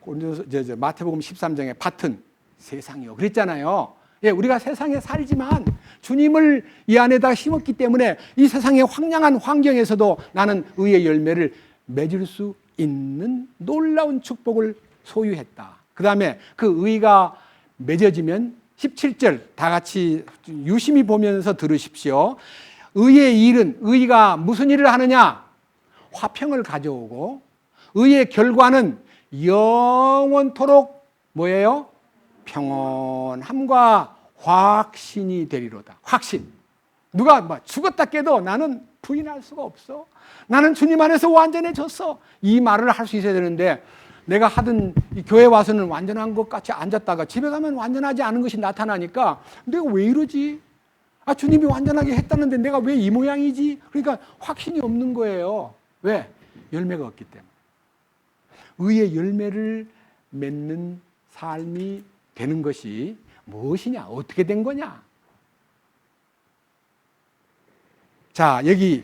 고린도서 마태복음 13장에 밭은 세상이요 그랬잖아요. 예, 우리가 세상에 살지만 주님을 이 안에다 심었기 때문에 이 세상의 황량한 환경에서도 나는 의의 열매를 맺을 수 있는 놀라운 축복을 소유했다. 그 다음에 그 의가 맺어지면 17절 다 같이 유심히 보면서 들으십시오. 의의 일은, 의가 무슨 일을 하느냐? 화평을 가져오고 의의 결과는 영원토록 뭐예요? 평온함과 확신이 되리로다. 확신. 누가 뭐 죽었다 깨도 나는 부인할 수가 없어. 나는 주님 안에서 완전해졌어. 이 말을 할 수 있어야 되는데 내가 하던 교회 와서는 완전한 것 같이 앉았다가 집에 가면 완전하지 않은 것이 나타나니까 내가 왜 이러지? 아, 주님이 완전하게 했다는데 내가 왜 이 모양이지? 그러니까 확신이 없는 거예요. 왜? 열매가 없기 때문에. 의의 열매를 맺는 삶이 되는 것이 무엇이냐? 어떻게 된 거냐? 자, 여기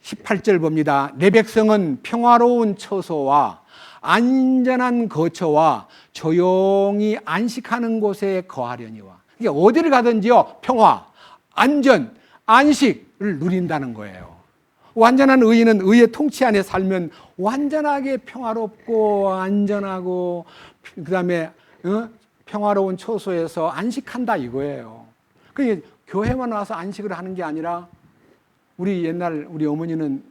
18절 봅니다. 내 백성은 평화로운 처소와 안전한 거처와 조용히 안식하는 곳에 거하려니와. 이게 어디를 가든지요, 평화, 안전, 안식을 누린다는 거예요. 완전한 의인은 의의 통치 안에 살면 완전하게 평화롭고 안전하고 그 다음에 평화로운 처소에서 안식한다 이거예요. 그러니까 교회만 와서 안식을 하는 게 아니라 우리 옛날 우리 어머니는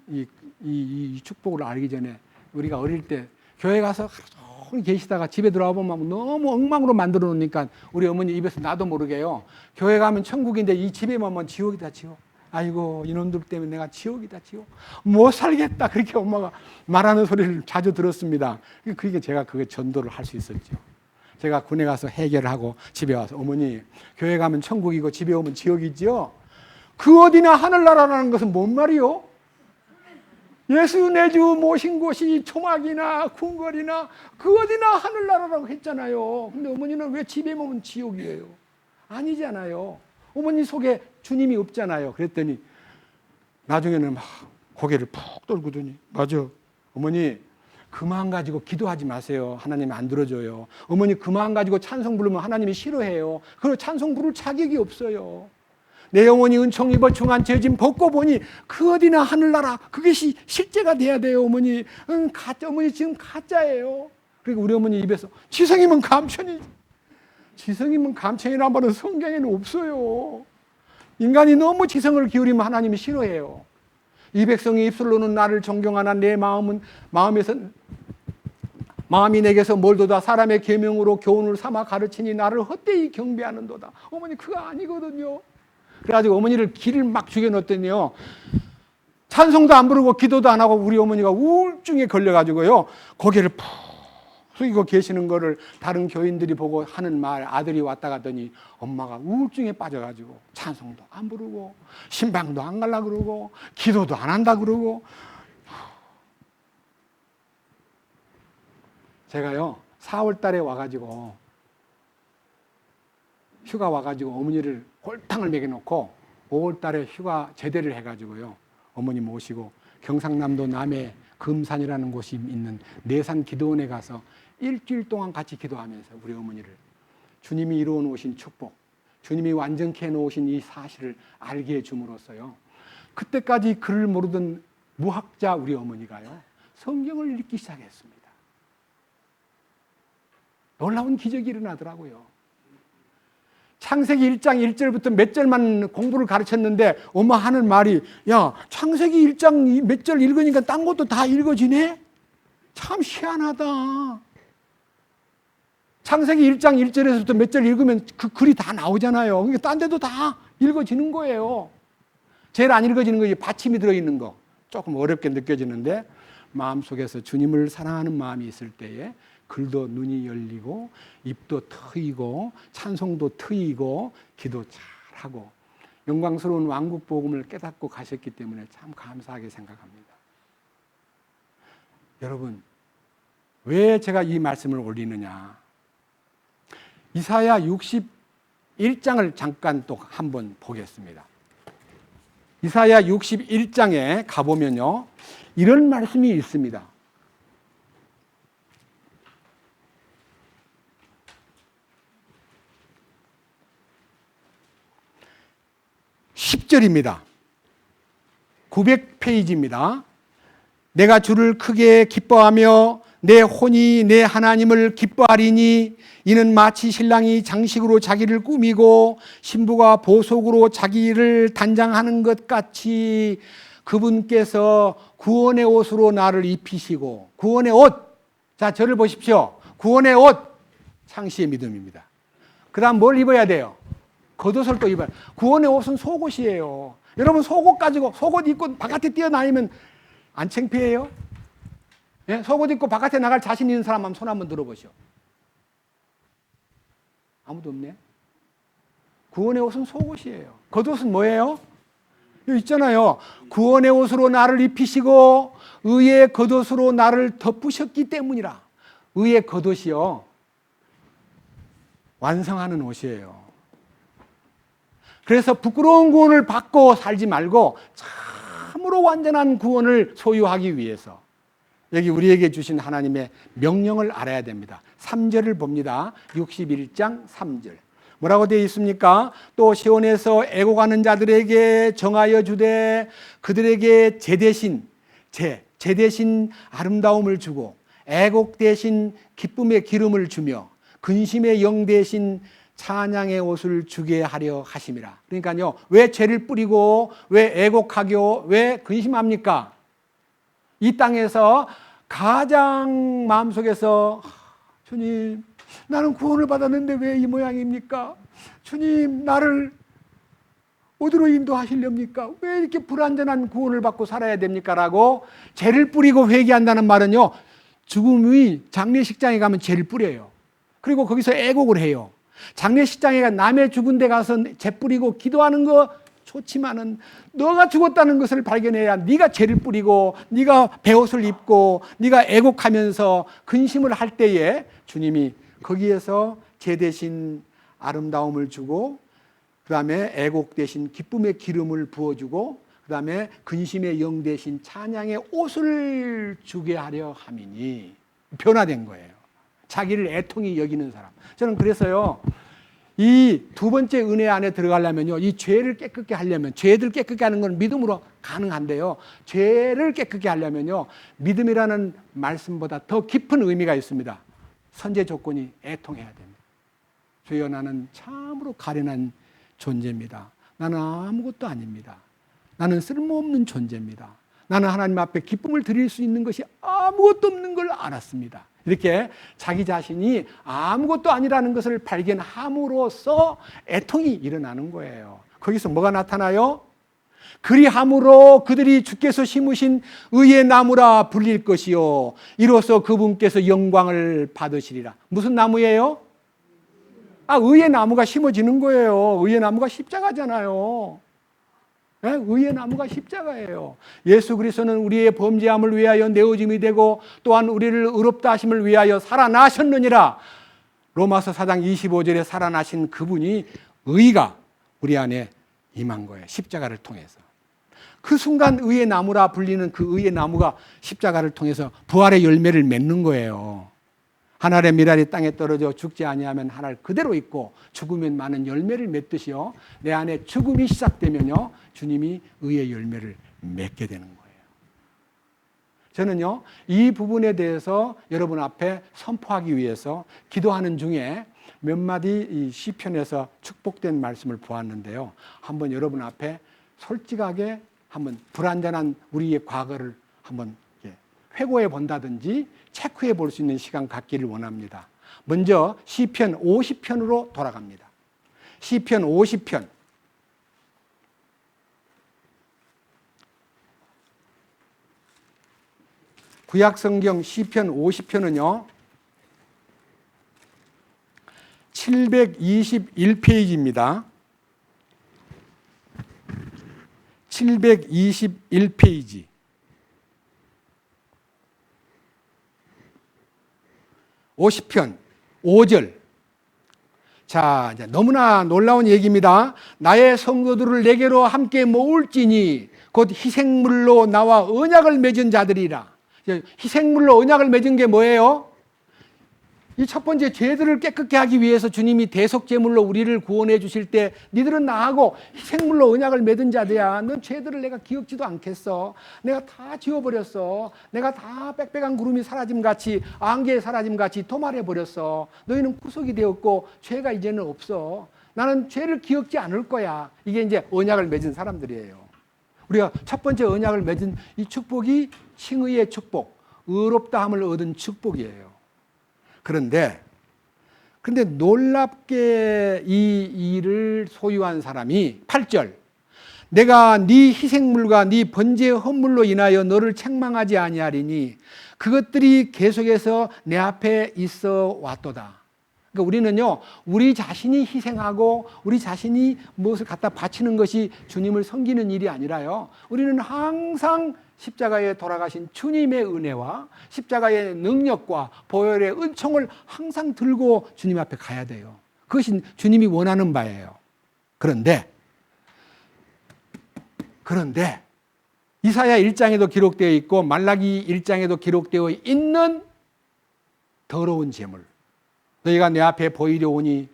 이 축복을 알기 전에 우리가 어릴 때 교회 가서 하루 종일 계시다가 집에 들어와 보면 너무 엉망으로 만들어 놓으니까 우리 어머니 입에서 나도 모르게요. 교회 가면 천국인데 이 집에만 오면 지옥이다 지옥. 아이고 이놈들 때문에 내가 지옥이다 지옥. 못 살겠다 그렇게 엄마가 말하는 소리를 자주 들었습니다. 그러니까 제가 그게 전도를 할 수 있었죠. 제가 군에 가서 해결을 하고 집에 와서 어머니 교회 가면 천국이고 집에 오면 지옥이죠. 그 어디나 하늘나라라는 것은 뭔 말이요? 예수 내주 모신 곳이 초막이나 궁궐이나 그 어디나 하늘나라라고 했잖아요. 근데 어머니는 왜 집에 오면 지옥이에요? 아니잖아요. 어머니 속에 주님이 없잖아요. 그랬더니 나중에는 막 고개를 푹 떨구더니 맞아. 어머니 그 마음 가지고 기도하지 마세요. 하나님이 안 들어줘요. 어머니 그 마음 가지고 찬송 부르면 하나님이 싫어해요. 그리고 찬송 부를 자격이 없어요. 내 영혼이 은총 입어 중한 죄짐 벗고 보니 그 어디나 하늘나라 그것이 실제가 돼야 돼요. 어머니 가짜 어머니 지금 가짜예요. 그리고 우리 어머니 입에서 지성이면 감천이지. 지성이면 감천이란 말은 성경에는 없어요. 인간이 너무 지성을 기울이면 하나님이 싫어해요. 이 백성이 입술로는 나를 존경하나 내 마음이 내게서 멀도다. 사람의 계명으로 교훈을 삼아 가르치니 나를 헛되이 경배하는도다. 어머니 그거 아니거든요. 그래가지고 어머니를 길을 막 죽여놓더니요. 찬송도 안 부르고 기도도 안 하고 우리 어머니가 우울증에 걸려가지고요. 고개를 푹 숙이고 계시는 거를 다른 교인들이 보고 하는 말 아들이 왔다 가더니 엄마가 우울증에 빠져가지고 찬송도 안 부르고 신방도 안 갈라 그러고 기도도 안 한다 그러고 제가요 4월 달에 와가지고 휴가 와가지고 어머니를 골탕을 먹여놓고 5월 달에 휴가 제대를 해가지고요 어머니 모시고 경상남도 남해 금산이라는 곳이 있는 내산 기도원에 가서 일주일 동안 같이 기도하면서 우리 어머니를 주님이 이루어 놓으신 축복, 주님이 완전케 해놓으신 이 사실을 알게 해줌으로써요. 그때까지 글을 모르던 무학자 우리 어머니가요. 성경을 읽기 시작했습니다. 놀라운 기적이 일어나더라고요. 창세기 1장 1절부터 몇 절만 공부를 가르쳤는데 엄마 하는 말이 야 창세기 1장 몇 절 읽으니까 딴 것도 다 읽어지네? 참 희한하다. 창세기 1장 1절에서부터 몇 절 읽으면 그 글이 다 나오잖아요. 그러니까 딴 데도 다 읽어지는 거예요. 제일 안 읽어지는 것이 받침이 들어있는 거. 조금 어렵게 느껴지는데 마음속에서 주님을 사랑하는 마음이 있을 때에 글도 눈이 열리고 입도 트이고 찬송도 트이고 기도 잘하고 영광스러운 왕국 복음을 깨닫고 가셨기 때문에 참 감사하게 생각합니다. 여러분 왜 제가 이 말씀을 올리느냐? 이사야 61장을 잠깐 또 한번 보겠습니다. 이사야 61장에 가보면요 이런 말씀이 있습니다. 10절입니다. 900페이지입니다. 내가 주를 크게 기뻐하며 내 혼이 내 하나님을 기뻐하리니 이는 마치 신랑이 장식으로 자기를 꾸미고 신부가 보석으로 자기를 단장하는 것 같이 그분께서 구원의 옷으로 나를 입히시고, 구원의 옷, 자 저를 보십시오. 구원의 옷, 창시의 믿음입니다. 그 다음 뭘 입어야 돼요? 겉옷을 또 입어야 돼요. 구원의 옷은 속옷이에요. 여러분 속옷 가지고, 속옷 입고 바깥에 뛰어다니면 안 창피해요? 예? 속옷 입고 바깥에 나갈 자신 있는 사람 한번 손 한번 들어보시오. 아무도 없네. 구원의 옷은 속옷이에요. 겉옷은 뭐예요? 여기 있잖아요. 구원의 옷으로 나를 입히시고 의의 겉옷으로 나를 덮으셨기 때문이라. 의의 겉옷이요, 완성하는 옷이에요. 그래서 부끄러운 구원을 받고 살지 말고 참으로 완전한 구원을 소유하기 위해서 여기 우리에게 주신 하나님의 명령을 알아야 됩니다. 3절을 봅니다. 61장 3절. 뭐라고 되어 있습니까? 또 시온에서 애곡하는 자들에게 정하여 주되 그들에게 제 대신 아름다움을 주고 애곡 대신 기쁨의 기름을 주며 근심의 영 대신 찬양의 옷을 주게 하려 하심이라. 그러니까요, 왜 죄를 뿌리고 왜 애곡하고 왜 근심합니까? 이 땅에서 가장 마음속에서 주님, 나는 구원을 받았는데 왜 이 모양입니까? 주님, 나를 어디로 인도하시렵니까? 왜 이렇게 불완전한 구원을 받고 살아야 됩니까? 라고 죄를 뿌리고 회개한다는 말은요, 죽음이 장례식장에 가면 죄를 뿌려요. 그리고 거기서 애곡을 해요. 장례식장에 가 남의 죽은 데 가서 죄 뿌리고 기도하는 거 좋지만은 너가 죽었다는 것을 발견해야 네가 죄를 뿌리고 네가 베옷을 입고 네가 애곡하면서 근심을 할 때에 주님이 거기에서 죄 대신 아름다움을 주고 그 다음에 애곡 대신 기쁨의 기름을 부어주고 그 다음에 근심의 영 대신 찬양의 옷을 주게 하려 함이니 변화된 거예요. 자기를 애통히 여기는 사람. 저는 그래서요, 이 두 번째 은혜 안에 들어가려면요, 이 죄를 깨끗게 하려면, 죄들 깨끗게 하는 건 믿음으로 가능한데요, 죄를 깨끗게 하려면요, 믿음이라는 말씀보다 더 깊은 의미가 있습니다. 선제 조건이 애통해야 됩니다. 주여, 나는 참으로 가련한 존재입니다. 나는 아무것도 아닙니다. 나는 쓸모없는 존재입니다. 나는 하나님 앞에 기쁨을 드릴 수 있는 것이 아무것도 없는 걸 알았습니다. 이렇게 자기 자신이 아무것도 아니라는 것을 발견함으로써 애통이 일어나는 거예요. 거기서 뭐가 나타나요? 그리함으로 그들이 주께서 심으신 의의 나무라 불릴 것이요 이로써 그분께서 영광을 받으시리라. 무슨 나무예요? 의의 나무가 심어지는 거예요. 의의 나무가 십자가잖아요. 네? 의의 나무가 십자가예요. 예수 그리스도는 우리의 범죄함을 위하여 내어짐이 되고 또한 우리를 의롭다 하심을 위하여 살아나셨느니라. 로마서 4장 25절에 살아나신 그분이 의가 우리 안에 임한 거예요. 십자가를 통해서. 그 순간 의의 나무라 불리는 그 의의 나무가 십자가를 통해서 부활의 열매를 맺는 거예요. 하늘의 미랄이 땅에 떨어져 죽지 아니하면 하늘 그대로 있고 죽으면 많은 열매를 맺듯이요, 내 안에 죽음이 시작되면요, 주님이 의의 열매를 맺게 되는 거예요. 저는요, 이 부분에 대해서 여러분 앞에 선포하기 위해서 기도하는 중에 몇 마디 이 시편에서 축복된 말씀을 보았는데요, 한번 여러분 앞에 솔직하게 한번 불완전한 우리의 과거를 한번 회고해 본다든지 체크해 볼 수 있는 시간 갖기를 원합니다. 먼저 시편 50편으로 돌아갑니다. 시편 50편. 구약성경 시편 50편은요 721페이지입니다. 721페이지. 50편 5절. 자, 이제 너무나 놀라운 얘기입니다. 나의 성도들을 내게로 함께 모을지니 곧 희생물로 나와 언약을 맺은 자들이라. 희생물로 언약을 맺은 게 뭐예요? 이 첫 번째 죄들을 깨끗게 하기 위해서 주님이 대속제물로 우리를 구원해 주실 때 니들은 나하고 희생물로 언약을 맺은 자들이야. 넌 죄들을 내가 기억지도 않겠어. 내가 다 지워버렸어. 내가 다 빽빽한 구름이 사라짐같이 안개에 사라짐같이 도말해버렸어. 너희는 구속이 되었고 죄가 이제는 없어. 나는 죄를 기억지 않을 거야. 이게 이제 언약을 맺은 사람들이에요. 우리가 첫 번째 언약을 맺은 이 축복이 칭의의 축복, 의롭다함을 얻은 축복이에요. 그런데 놀랍게 이 일을 소유한 사람이 8절, 내가 네 희생물과 네 번제 헌물로 인하여 너를 책망하지 아니하리니 그것들이 계속해서 내 앞에 있어 왔도다. 그러니까 우리는요, 우리 자신이 희생하고 우리 자신이 무엇을 갖다 바치는 것이 주님을 섬기는 일이 아니라요, 우리는 항상 십자가에 돌아가신 주님의 은혜와 십자가의 능력과 보혈의 은총을 항상 들고 주님 앞에 가야 돼요. 그것이 주님이 원하는 바예요. 그런데 이사야 1장에도 기록되어 있고 말라기 1장에도 기록되어 있는 더러운 재물, 너희가 내 앞에 보이려 오니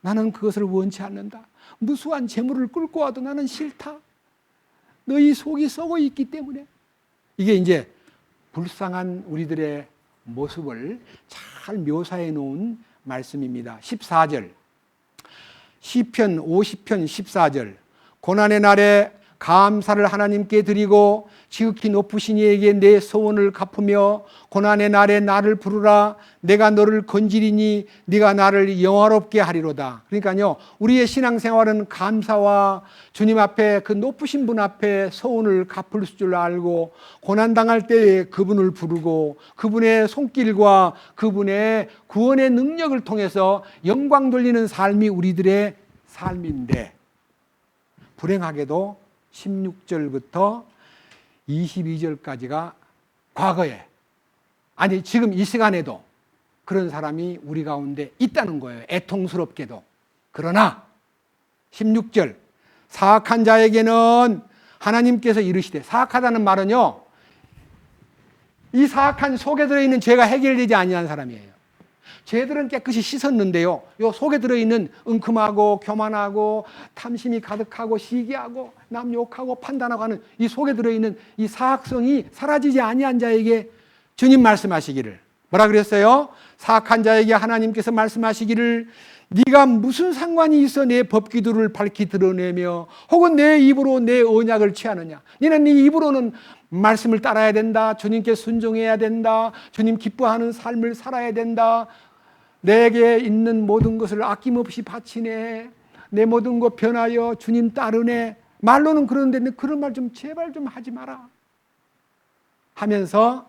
나는 그것을 원치 않는다. 무수한 재물을 끌고 와도 나는 싫다. 너희 속이 썩어 있기 때문에. 이게 이제 불쌍한 우리들의 모습을 잘 묘사해 놓은 말씀입니다. 14절, 시편 50편 14절, 고난의 날에 감사를 하나님께 드리고 지극히 높으신 이에게 내 소원을 갚으며 고난의 날에 나를 부르라. 내가 너를 건지리니 네가 나를 영화롭게 하리로다. 그러니까요, 우리의 신앙생활은 감사와 주님 앞에 그 높으신 분 앞에 소원을 갚을 줄 알고 고난당할 때에 그분을 부르고 그분의 손길과 그분의 구원의 능력을 통해서 영광 돌리는 삶이 우리들의 삶인데, 불행하게도 16절부터 22절까지가 과거에, 아니 지금 이 시간에도 그런 사람이 우리 가운데 있다는 거예요. 애통스럽게도. 그러나 16절, 사악한 자에게는 하나님께서 이르시되, 사악하다는 말은요, 이 사악한 속에 들어있는 죄가 해결되지 아니한 사람이에요. 죄들은 깨끗이 씻었는데요, 요 속에 들어있는 은큼하고 교만하고 탐심이 가득하고 시기하고 남 욕하고 판단하고 하는 이 속에 들어있는 이 사악성이 사라지지 아니한 자에게 주님 말씀하시기를, 뭐라 그랬어요? 사악한 자에게 하나님께서 말씀하시기를, 네가 무슨 상관이 있어 내 법기도를 밝히 드러내며 혹은 내 입으로 내 언약을 취하느냐. 너는 네 입으로는 말씀을 따라야 된다, 주님께 순종해야 된다, 주님 기뻐하는 삶을 살아야 된다, 내게 있는 모든 것을 아낌없이 바치네, 내 모든 것 변하여 주님 따르네. 말로는 그런데 그런 말 좀 제발 좀 하지 마라 하면서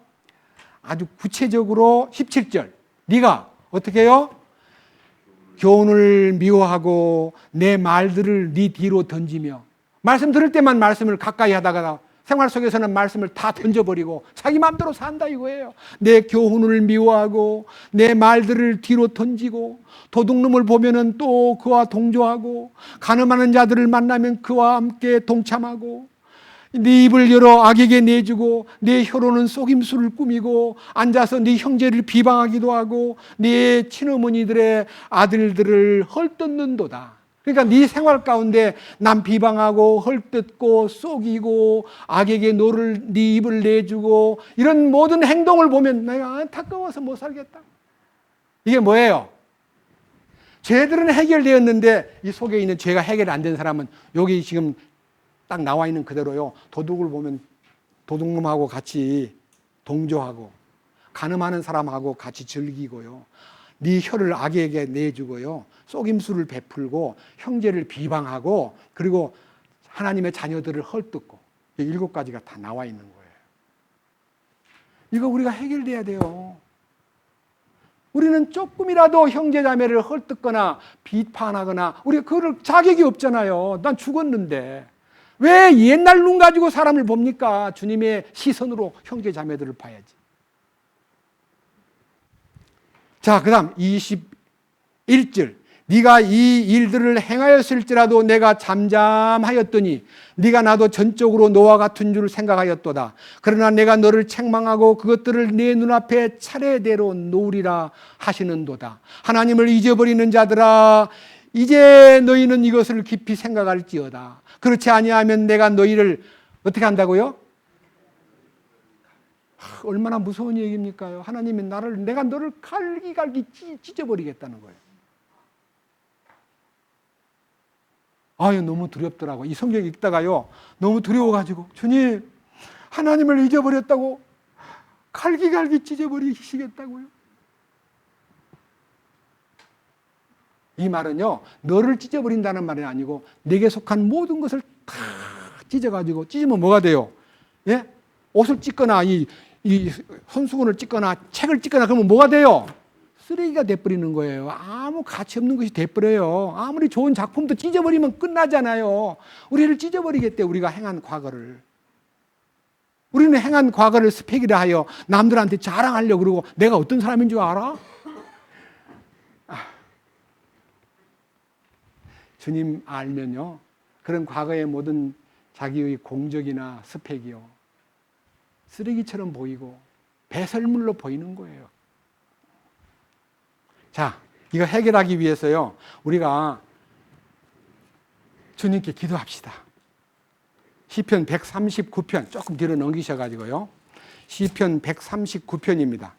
아주 구체적으로 17절, 네가 어떻게 해요? 교훈을 미워하고 내 말들을 네 뒤로 던지며, 말씀 들을 때만 말씀을 가까이 하다가 생활 속에서는 말씀을 다 던져버리고 자기 마음대로 산다 이거예요. 내 교훈을 미워하고 내 말들을 뒤로 던지고 도둑놈을 보면은 또 그와 동조하고 간음하는 자들을 만나면 그와 함께 동참하고 네 입을 열어 악에게 내주고 내 혀로는 속임수를 꾸미고 앉아서 네 형제를 비방하기도 하고 네 친어머니들의 아들들을 헐뜯는도다. 그러니까 네 생활 가운데 남 비방하고 헐뜯고 속이고 악에게 네 입을 내주고 이런 모든 행동을 보면 내가 안타까워서 못 살겠다. 이게 뭐예요? 죄들은 해결되었는데 이 속에 있는 죄가 해결 안 된 사람은 여기 지금 딱 나와 있는 그대로요. 도둑을 보면 도둑놈하고 같이 동조하고 간음하는 사람하고 같이 즐기고요. 네 혀를 악에게 내주고요. 속임수를 베풀고 형제를 비방하고 그리고 하나님의 자녀들을 헐뜯고, 7가지가 다 나와 있는 거예요. 이거 우리가 해결돼야 돼요. 우리는 조금이라도 형제 자매를 헐뜯거나 비판하거나 우리가 그럴 자격이 없잖아요. 난 죽었는데 왜 옛날 눈 가지고 사람을 봅니까? 주님의 시선으로 형제 자매들을 봐야지. 자, 그 다음 21절, 네가 이 일들을 행하였을지라도 내가 잠잠하였더니 네가 나도 전적으로 너와 같은 줄 생각하였도다. 그러나 내가 너를 책망하고 그것들을 내 눈앞에 차례대로 놓으리라 하시는도다. 하나님을 잊어버리는 자들아, 이제 너희는 이것을 깊이 생각할지어다. 그렇지 아니하면 내가 너희를 어떻게 한다고요? 얼마나 무서운 얘기입니까요? 하나님이 내가 너를 갈기갈기 찢어버리겠다는 거예요. 아유, 너무 두렵더라고. 이 성경 읽다가요, 너무 두려워가지고, 주님, 하나님을 잊어버렸다고 갈기갈기 찢어버리시겠다고요? 이 말은요, 너를 찢어버린다는 말이 아니고 내게 속한 모든 것을 다 찢어가지고, 찢으면 뭐가 돼요? 예? 옷을 찢거나 이 손수건을 찢거나 책을 찢거나 그러면 뭐가 돼요? 쓰레기가 돼버리는 거예요. 아무 가치 없는 것이 돼버려요. 아무리 좋은 작품도 찢어버리면 끝나잖아요. 우리를 찢어버리겠대, 우리가 행한 과거를. 우리는 행한 과거를 스펙이라 하여 남들한테 자랑하려고 그러고 내가 어떤 사람인 줄 알아? 주님 알면요, 그런 과거의 모든 자기의 공적이나 스펙이요, 쓰레기처럼 보이고 배설물로 보이는 거예요. 자, 이거 해결하기 위해서요, 우리가 주님께 기도합시다. 시편 139편 조금 뒤로 넘기셔가지고요, 시편 139편입니다.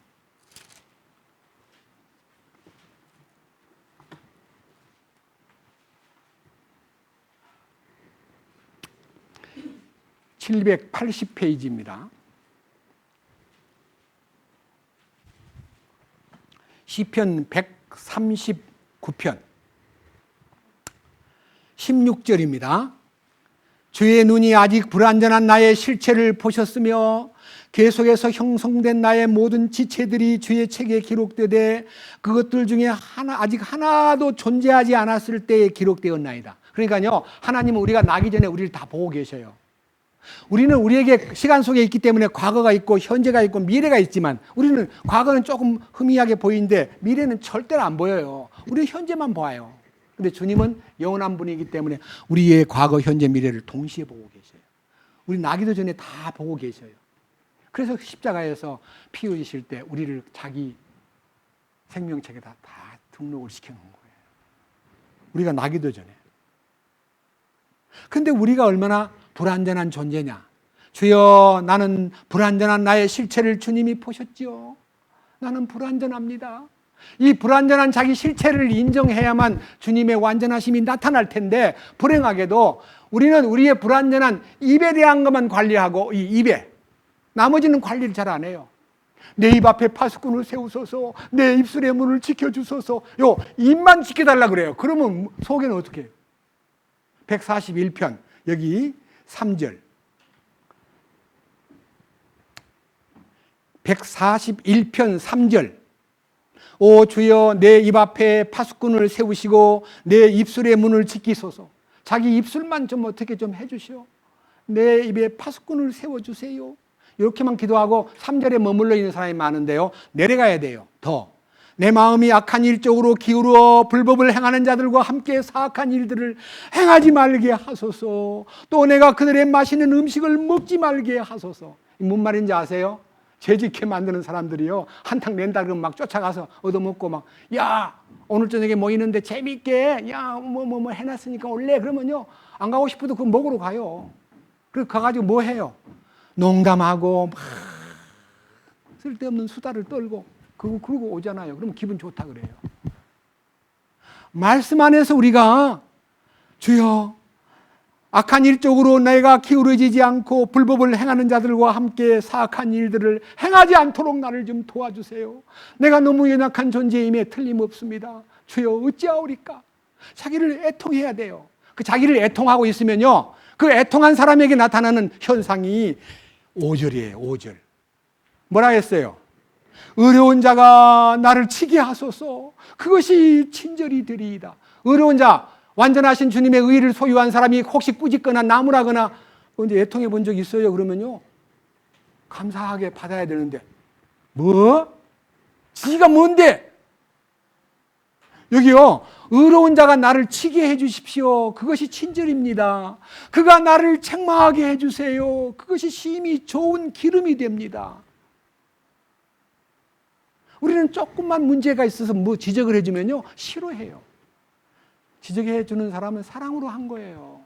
(780페이지입니다) 시편 139편 16절입니다. 주의 눈이 아직 불완전한 나의 실체를 보셨으며 계속해서 형성된 나의 모든 지체들이 주의 책에 기록되되 그것들 중에 아직 하나도 존재하지 않았을 때에 기록되었나이다. 그러니까요, 하나님은 우리가 나기 전에 우리를 다 보고 계셔요. 우리는 우리에게 시간 속에 있기 때문에 과거가 있고 현재가 있고 미래가 있지만, 우리는 과거는 조금 희미하게 보이는데 미래는 절대로 안 보여요. 우리 현재만 봐요. 근데 주님은 영원한 분이기 때문에 우리의 과거, 현재, 미래를 동시에 보고 계셔요. 우리 나기도 전에 다 보고 계셔요. 그래서 십자가에서 피 흘리실 때 우리를 자기 생명책에다 다 등록을 시켜놓은 거예요. 우리가 나기도 전에. 근데 우리가 얼마나 불완전한 존재냐. 주여, 나는 불완전한 나의 실체를 주님이 보셨지요. 나는 불완전합니다. 이 불완전한 자기 실체를 인정해야만 주님의 완전하심이 나타날 텐데, 불행하게도 우리는 우리의 불완전한 입에 대한 것만 관리하고, 이 입에 나머지는 관리를 잘 안 해요. 내 입 앞에 파수꾼을 세우소서, 내 입술의 문을 지켜주소서, 요 입만 지켜달라 그래요. 그러면 속에는 어떻게 해요? 141편 여기 3절, 141편 3절. 오 주여, 내 입 앞에 파수꾼을 세우시고 내 입술의 문을 지키소서. 자기 입술만 좀 어떻게 좀 해주시오. 내 입에 파수꾼을 세워주세요. 이렇게만 기도하고 3절에 머물러 있는 사람이 많은데요, 내려가야 돼요. 더 내 마음이 악한 일 쪽으로 기울어 불법을 행하는 자들과 함께 사악한 일들을 행하지 말게 하소서. 또 내가 그들의 마시는 음식을 먹지 말게 하소서. 뭔 말인지 아세요? 죄짓게 만드는 사람들이요, 한탕 낸다 그러면 막 쫓아가서 얻어먹고 막, 야 오늘 저녁에 모이는데 재밌게, 야 뭐 해놨으니까 올래? 그러면요, 안 가고 싶어도 그거 먹으러 가요. 그래서 가가지고 뭐 해요? 농담하고 막 쓸데없는 수다를 떨고 그러고 오잖아요. 그러면 기분 좋다 그래요. 말씀 안에서 우리가 주여, 악한 일 쪽으로 내가 기울어지지 않고 불법을 행하는 자들과 함께 사악한 일들을 행하지 않도록 나를 좀 도와주세요. 내가 너무 연약한 존재임에 틀림없습니다. 주여 어찌하오리까? 자기를 애통해야 돼요. 그 자기를 애통하고 있으면요, 그 애통한 사람에게 나타나는 현상이 5절이에요. 5절 뭐라 했어요? 어려운 자가 나를 치게 하소서. 그것이 친절이 되리이다. 어려운 자, 완전하신 주님의 의를 소유한 사람이 혹시 꾸짖거나 나무라거나 언제 애통해 본 적 있어요? 그러면요, 감사하게 받아야 되는데, 뭐? 지가 뭔데? 여기요, 의로운 자가 나를 치게 해주십시오. 그것이 친절입니다. 그가 나를 책망하게 해주세요. 그것이 심히 좋은 기름이 됩니다. 우리는 조금만 문제가 있어서 뭐 지적을 해주면요, 싫어해요. 지적해 주는 사람은 사랑으로 한 거예요.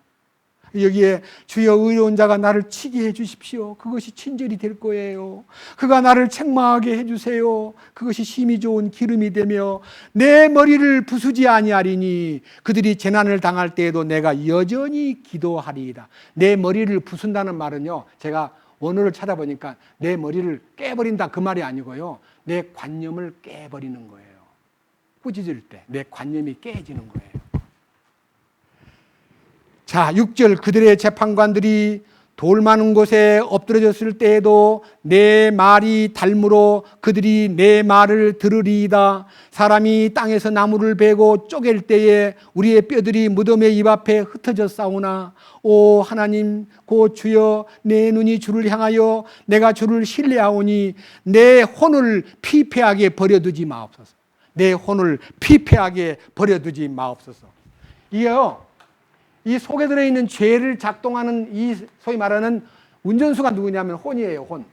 여기에 주여 의로운 자가 나를 치게 해주십시오. 그것이 친절이 될 거예요. 그가 나를 책망하게 해주세요. 그것이 심히 좋은 기름이 되며 내 머리를 부수지 아니하리니 그들이 재난을 당할 때에도 내가 여전히 기도하리이다. 내 머리를 부순다는 말은요, 제가 원어를 찾아보니까 내 머리를 깨버린다 그 말이 아니고요, 내 관념을 깨버리는 거예요. 꾸짖을 때 내 관념이 깨지는 거예요. 자, 6절 그들의 재판관들이 돌 많은 곳에 엎드러졌을 때에도 내 말이 닮으로 그들이 내 말을 들으리이다. 사람이 땅에서 나무를 베고 쪼갤 때에 우리의 뼈들이 무덤의 입 앞에 흩어져 싸우나 오 하나님 곧 주여 내 눈이 주를 향하여 내가 주를 신뢰하오니 내 혼을 피폐하게 버려두지 마옵소서. 내 혼을 피폐하게 버려두지 마옵소서. 이게요, 이 속에 들어있는 죄를 작동하는 이 소위 말하는 운전수가 누구냐면 혼이에요, 혼.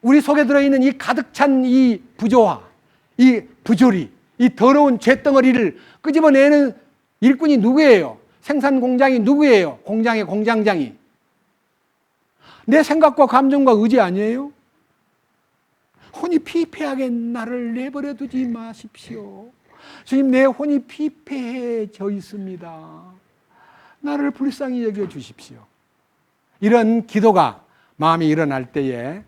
우리 속에 들어있는 이 가득 찬 이 부조화, 이 부조리, 이 더러운 죄덩어리를 끄집어내는 일꾼이 누구예요? 생산 공장이 누구예요? 공장의 공장장이. 내 생각과 감정과 의지 아니에요? 혼이 피폐하게 나를 내버려 두지 마십시오. 주님, 내 혼이 피폐해져 있습니다. 나를 불쌍히 여겨 주십시오. 이런 기도가 마음에 일어날 때에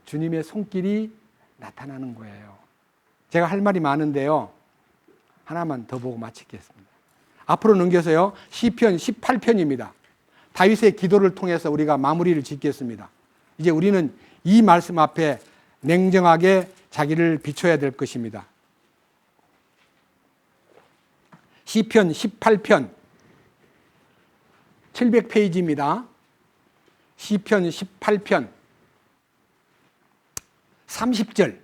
주님의 손길이 나타나는 거예요. 제가 할 말이 많은데요, 하나만 더 보고 마치겠습니다. 앞으로 넘겨서요, 시편 18편입니다. 다윗의 기도를 통해서 우리가 마무리를 짓겠습니다. 이제 우리는 이 말씀 앞에 냉정하게 자기를 비춰야 될 것입니다. 시편 18편 700페이지입니다. 시편 18편 30절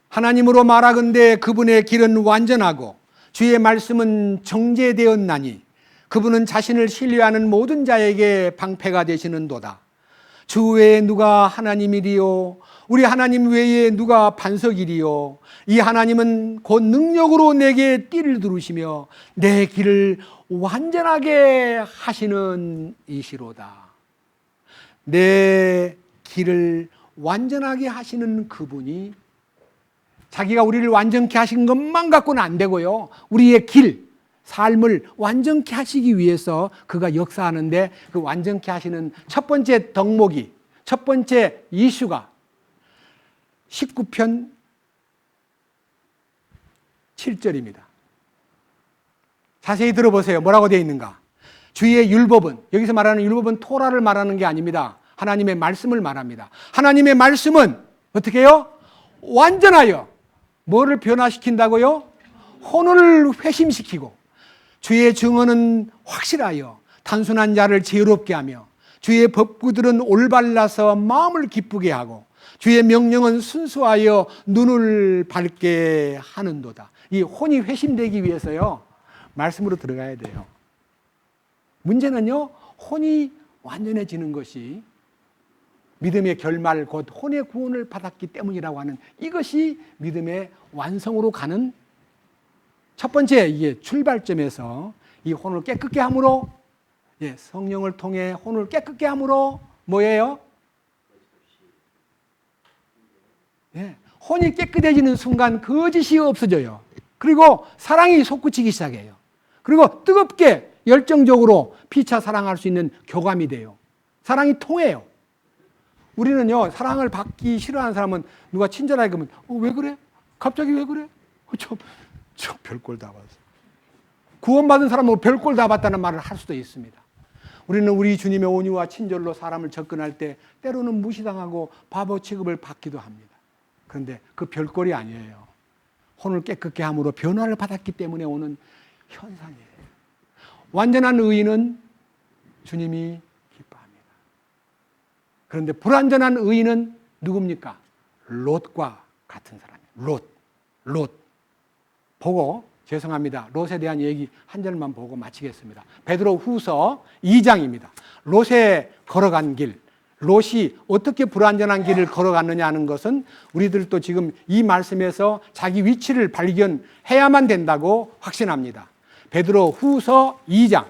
하나님으로 말하건대 그분의 길은 완전하고 주의 말씀은 정죄되었나니 그분은 자신을 신뢰하는 모든 자에게 방패가 되시는도다. 주 외에 누가 하나님이리요 우리 하나님 외에 누가 반석이리요 이 하나님은 곧 능력으로 내게 띠를 두르시며 내 길을 완전하게 하시는 이시로다. 내 길을 완전하게 하시는 그분이 자기가 우리를 완전케 하신 것만 갖고는 안 되고요, 우리의 길, 삶을 완전케 하시기 위해서 그가 역사하는데 그 완전케 하시는 첫 번째 덕목이, 첫 번째 이슈가 19편 7절입니다. 자세히 들어보세요. 뭐라고 되어 있는가? 주의 율법은, 여기서 말하는 율법은 토라를 말하는 게 아닙니다. 하나님의 말씀을 말합니다. 하나님의 말씀은 어떻게 해요? 완전하여 뭐를 변화시킨다고요? 혼을 회심시키고 주의 증언은 확실하여 단순한 자를 지혜롭게 하며 주의 법구들은 올발라서 마음을 기쁘게 하고 주의 명령은 순수하여 눈을 밝게 하는도다. 이 혼이 회심되기 위해서요, 말씀으로 들어가야 돼요. 문제는요, 혼이 완전해지는 것이 믿음의 결말 곧 혼의 구원을 받았기 때문이라고 하는, 이것이 믿음의 완성으로 가는 첫 번째 이게 출발점에서 이 혼을 깨끗게 함으로, 성령을 통해 혼을 깨끗게 함으로 뭐예요? 혼이 깨끗해지는 순간 거짓이 없어져요. 그리고 사랑이 솟구치기 시작해요. 그리고 뜨겁게 열정적으로 피차 사랑할 수 있는 교감이 돼요. 사랑이 통해요. 우리는요, 사랑을 받기 싫어하는 사람은 누가 친절하게 그러면 왜 그래? 갑자기 왜 그래? 저 별꼴 다 봤어. 구원받은 사람은 별꼴 다 봤다는 말을 할 수도 있습니다. 우리는 우리 주님의 온유와 친절로 사람을 접근할 때 때로는 무시당하고 바보 취급을 받기도 합니다. 그런데 그 별꼴이 아니에요. 혼을 깨끗게 함으로 변화를 받았기 때문에 오는 현상이에요. 완전한 의인은 주님이 기뻐합니다. 그런데 불완전한 의인은 누굽니까? 롯과 같은 사람이에요. 롯. 보고 죄송합니다. 롯에 대한 얘기 한 절만 보고 마치겠습니다. 베드로 후서 2장입니다. 롯에 걸어간 길, 롯이 어떻게 불완전한 길을 걸어갔느냐 하는 것은 우리들도 지금 이 말씀에서 자기 위치를 발견해야만 된다고 확신합니다. 베드로 후서 2장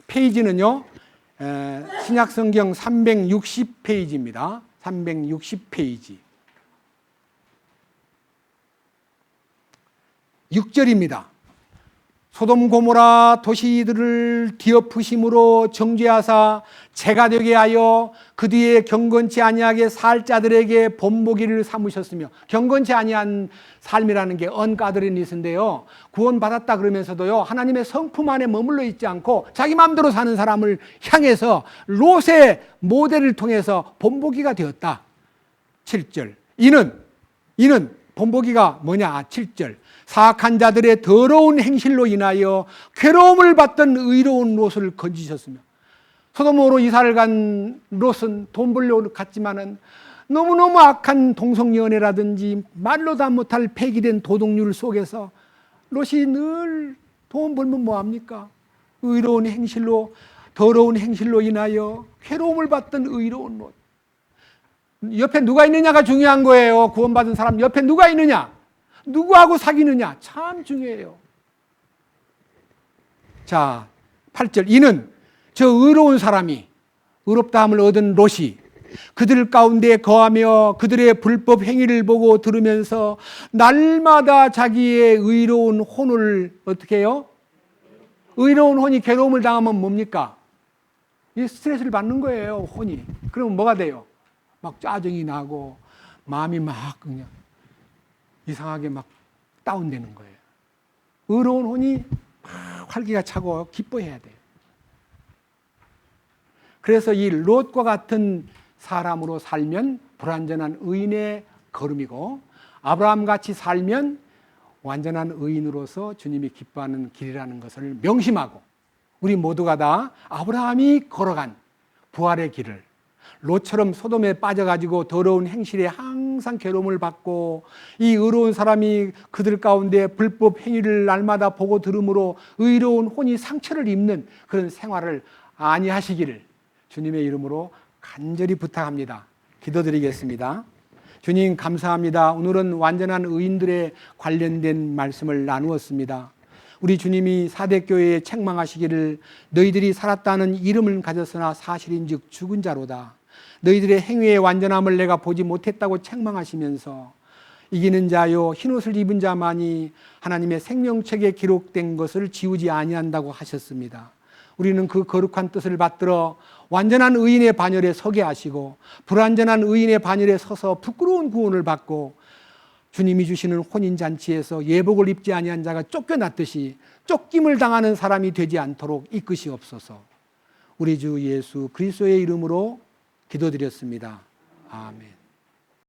페이지는요, 신약성경 360페이지입니다. 360페이지 6절입니다. 소돔 고모라 도시들을 뒤엎으심으로 정죄하사 재가 되게 하여 그 뒤에 경건치 아니하게 살 자들에게 본보기를 삼으셨으며, 경건치 아니한 삶이라는 게 언가드레니스인데요, 구원받았다 그러면서도요 하나님의 성품 안에 머물러 있지 않고 자기 마음대로 사는 사람을 향해서 롯의 모델을 통해서 본보기가 되었다. 7절 이는 본보기가 뭐냐? 7절 사악한 자들의 더러운 행실로 인하여 괴로움을 받던 의로운 롯을 건지셨으며, 소돔으로 이사를 간 롯은 돈 벌려고 갔지만은 너무너무 악한 동성연애라든지 말로 다 못할 폐기된 도덕률 속에서 롯이 늘 돈 벌면 뭐합니까? 의로운 행실로, 더러운 행실로 인하여 괴로움을 받던 의로운 롯. 옆에 누가 있느냐가 중요한 거예요. 구원받은 사람 옆에 누가 있느냐, 누구하고 사귀느냐 참 중요해요. 자, 8절 이는 저 의로운 사람이, 의롭다함을 얻은 롯이 그들 가운데 거하며 그들의 불법 행위를 보고 들으면서 날마다 자기의 의로운 혼을 어떻게 해요? 의로운 혼이 괴로움을 당하면 뭡니까? 이 스트레스를 받는 거예요. 혼이. 그러면 뭐가 돼요? 막 짜증이 나고 마음이 막 그냥 이상하게 막 다운되는 거예요. 의로운 혼이 막 활기가 차고 기뻐해야 돼요. 그래서 이 롯과 같은 사람으로 살면 불완전한 의인의 걸음이고, 아브라함같이 살면 완전한 의인으로서 주님이 기뻐하는 길이라는 것을 명심하고, 우리 모두가 다 아브라함이 걸어간 부활의 길을, 롯처럼 소돔에 빠져가지고 더러운 행실에 항상 괴로움을 받고 이 의로운 사람이 그들 가운데 불법 행위를 날마다 보고 들음으로 의로운 혼이 상처를 입는 그런 생활을 아니하시기를 주님의 이름으로 간절히 부탁합니다. 기도드리겠습니다. 주님 감사합니다. 오늘은 완전한 의인들에 관련된 말씀을 나누었습니다. 우리 주님이 사대교회에 책망하시기를 너희들이 살았다는 이름을 가졌으나 사실인즉 죽은 자로다. 너희들의 행위의 완전함을 내가 보지 못했다고 책망하시면서 이기는 자요 흰옷을 입은 자만이 하나님의 생명책에 기록된 것을 지우지 아니한다고 하셨습니다. 우리는 그 거룩한 뜻을 받들어 완전한 의인의 반열에 서게 하시고 불완전한 의인의 반열에 서서 부끄러운 구원을 받고 주님이 주시는 혼인잔치에서 예복을 입지 아니한 자가 쫓겨났듯이 쫓김을 당하는 사람이 되지 않도록 이끄시옵소서. 우리 주 예수 그리스도의 이름으로 기도드렸습니다. 아멘.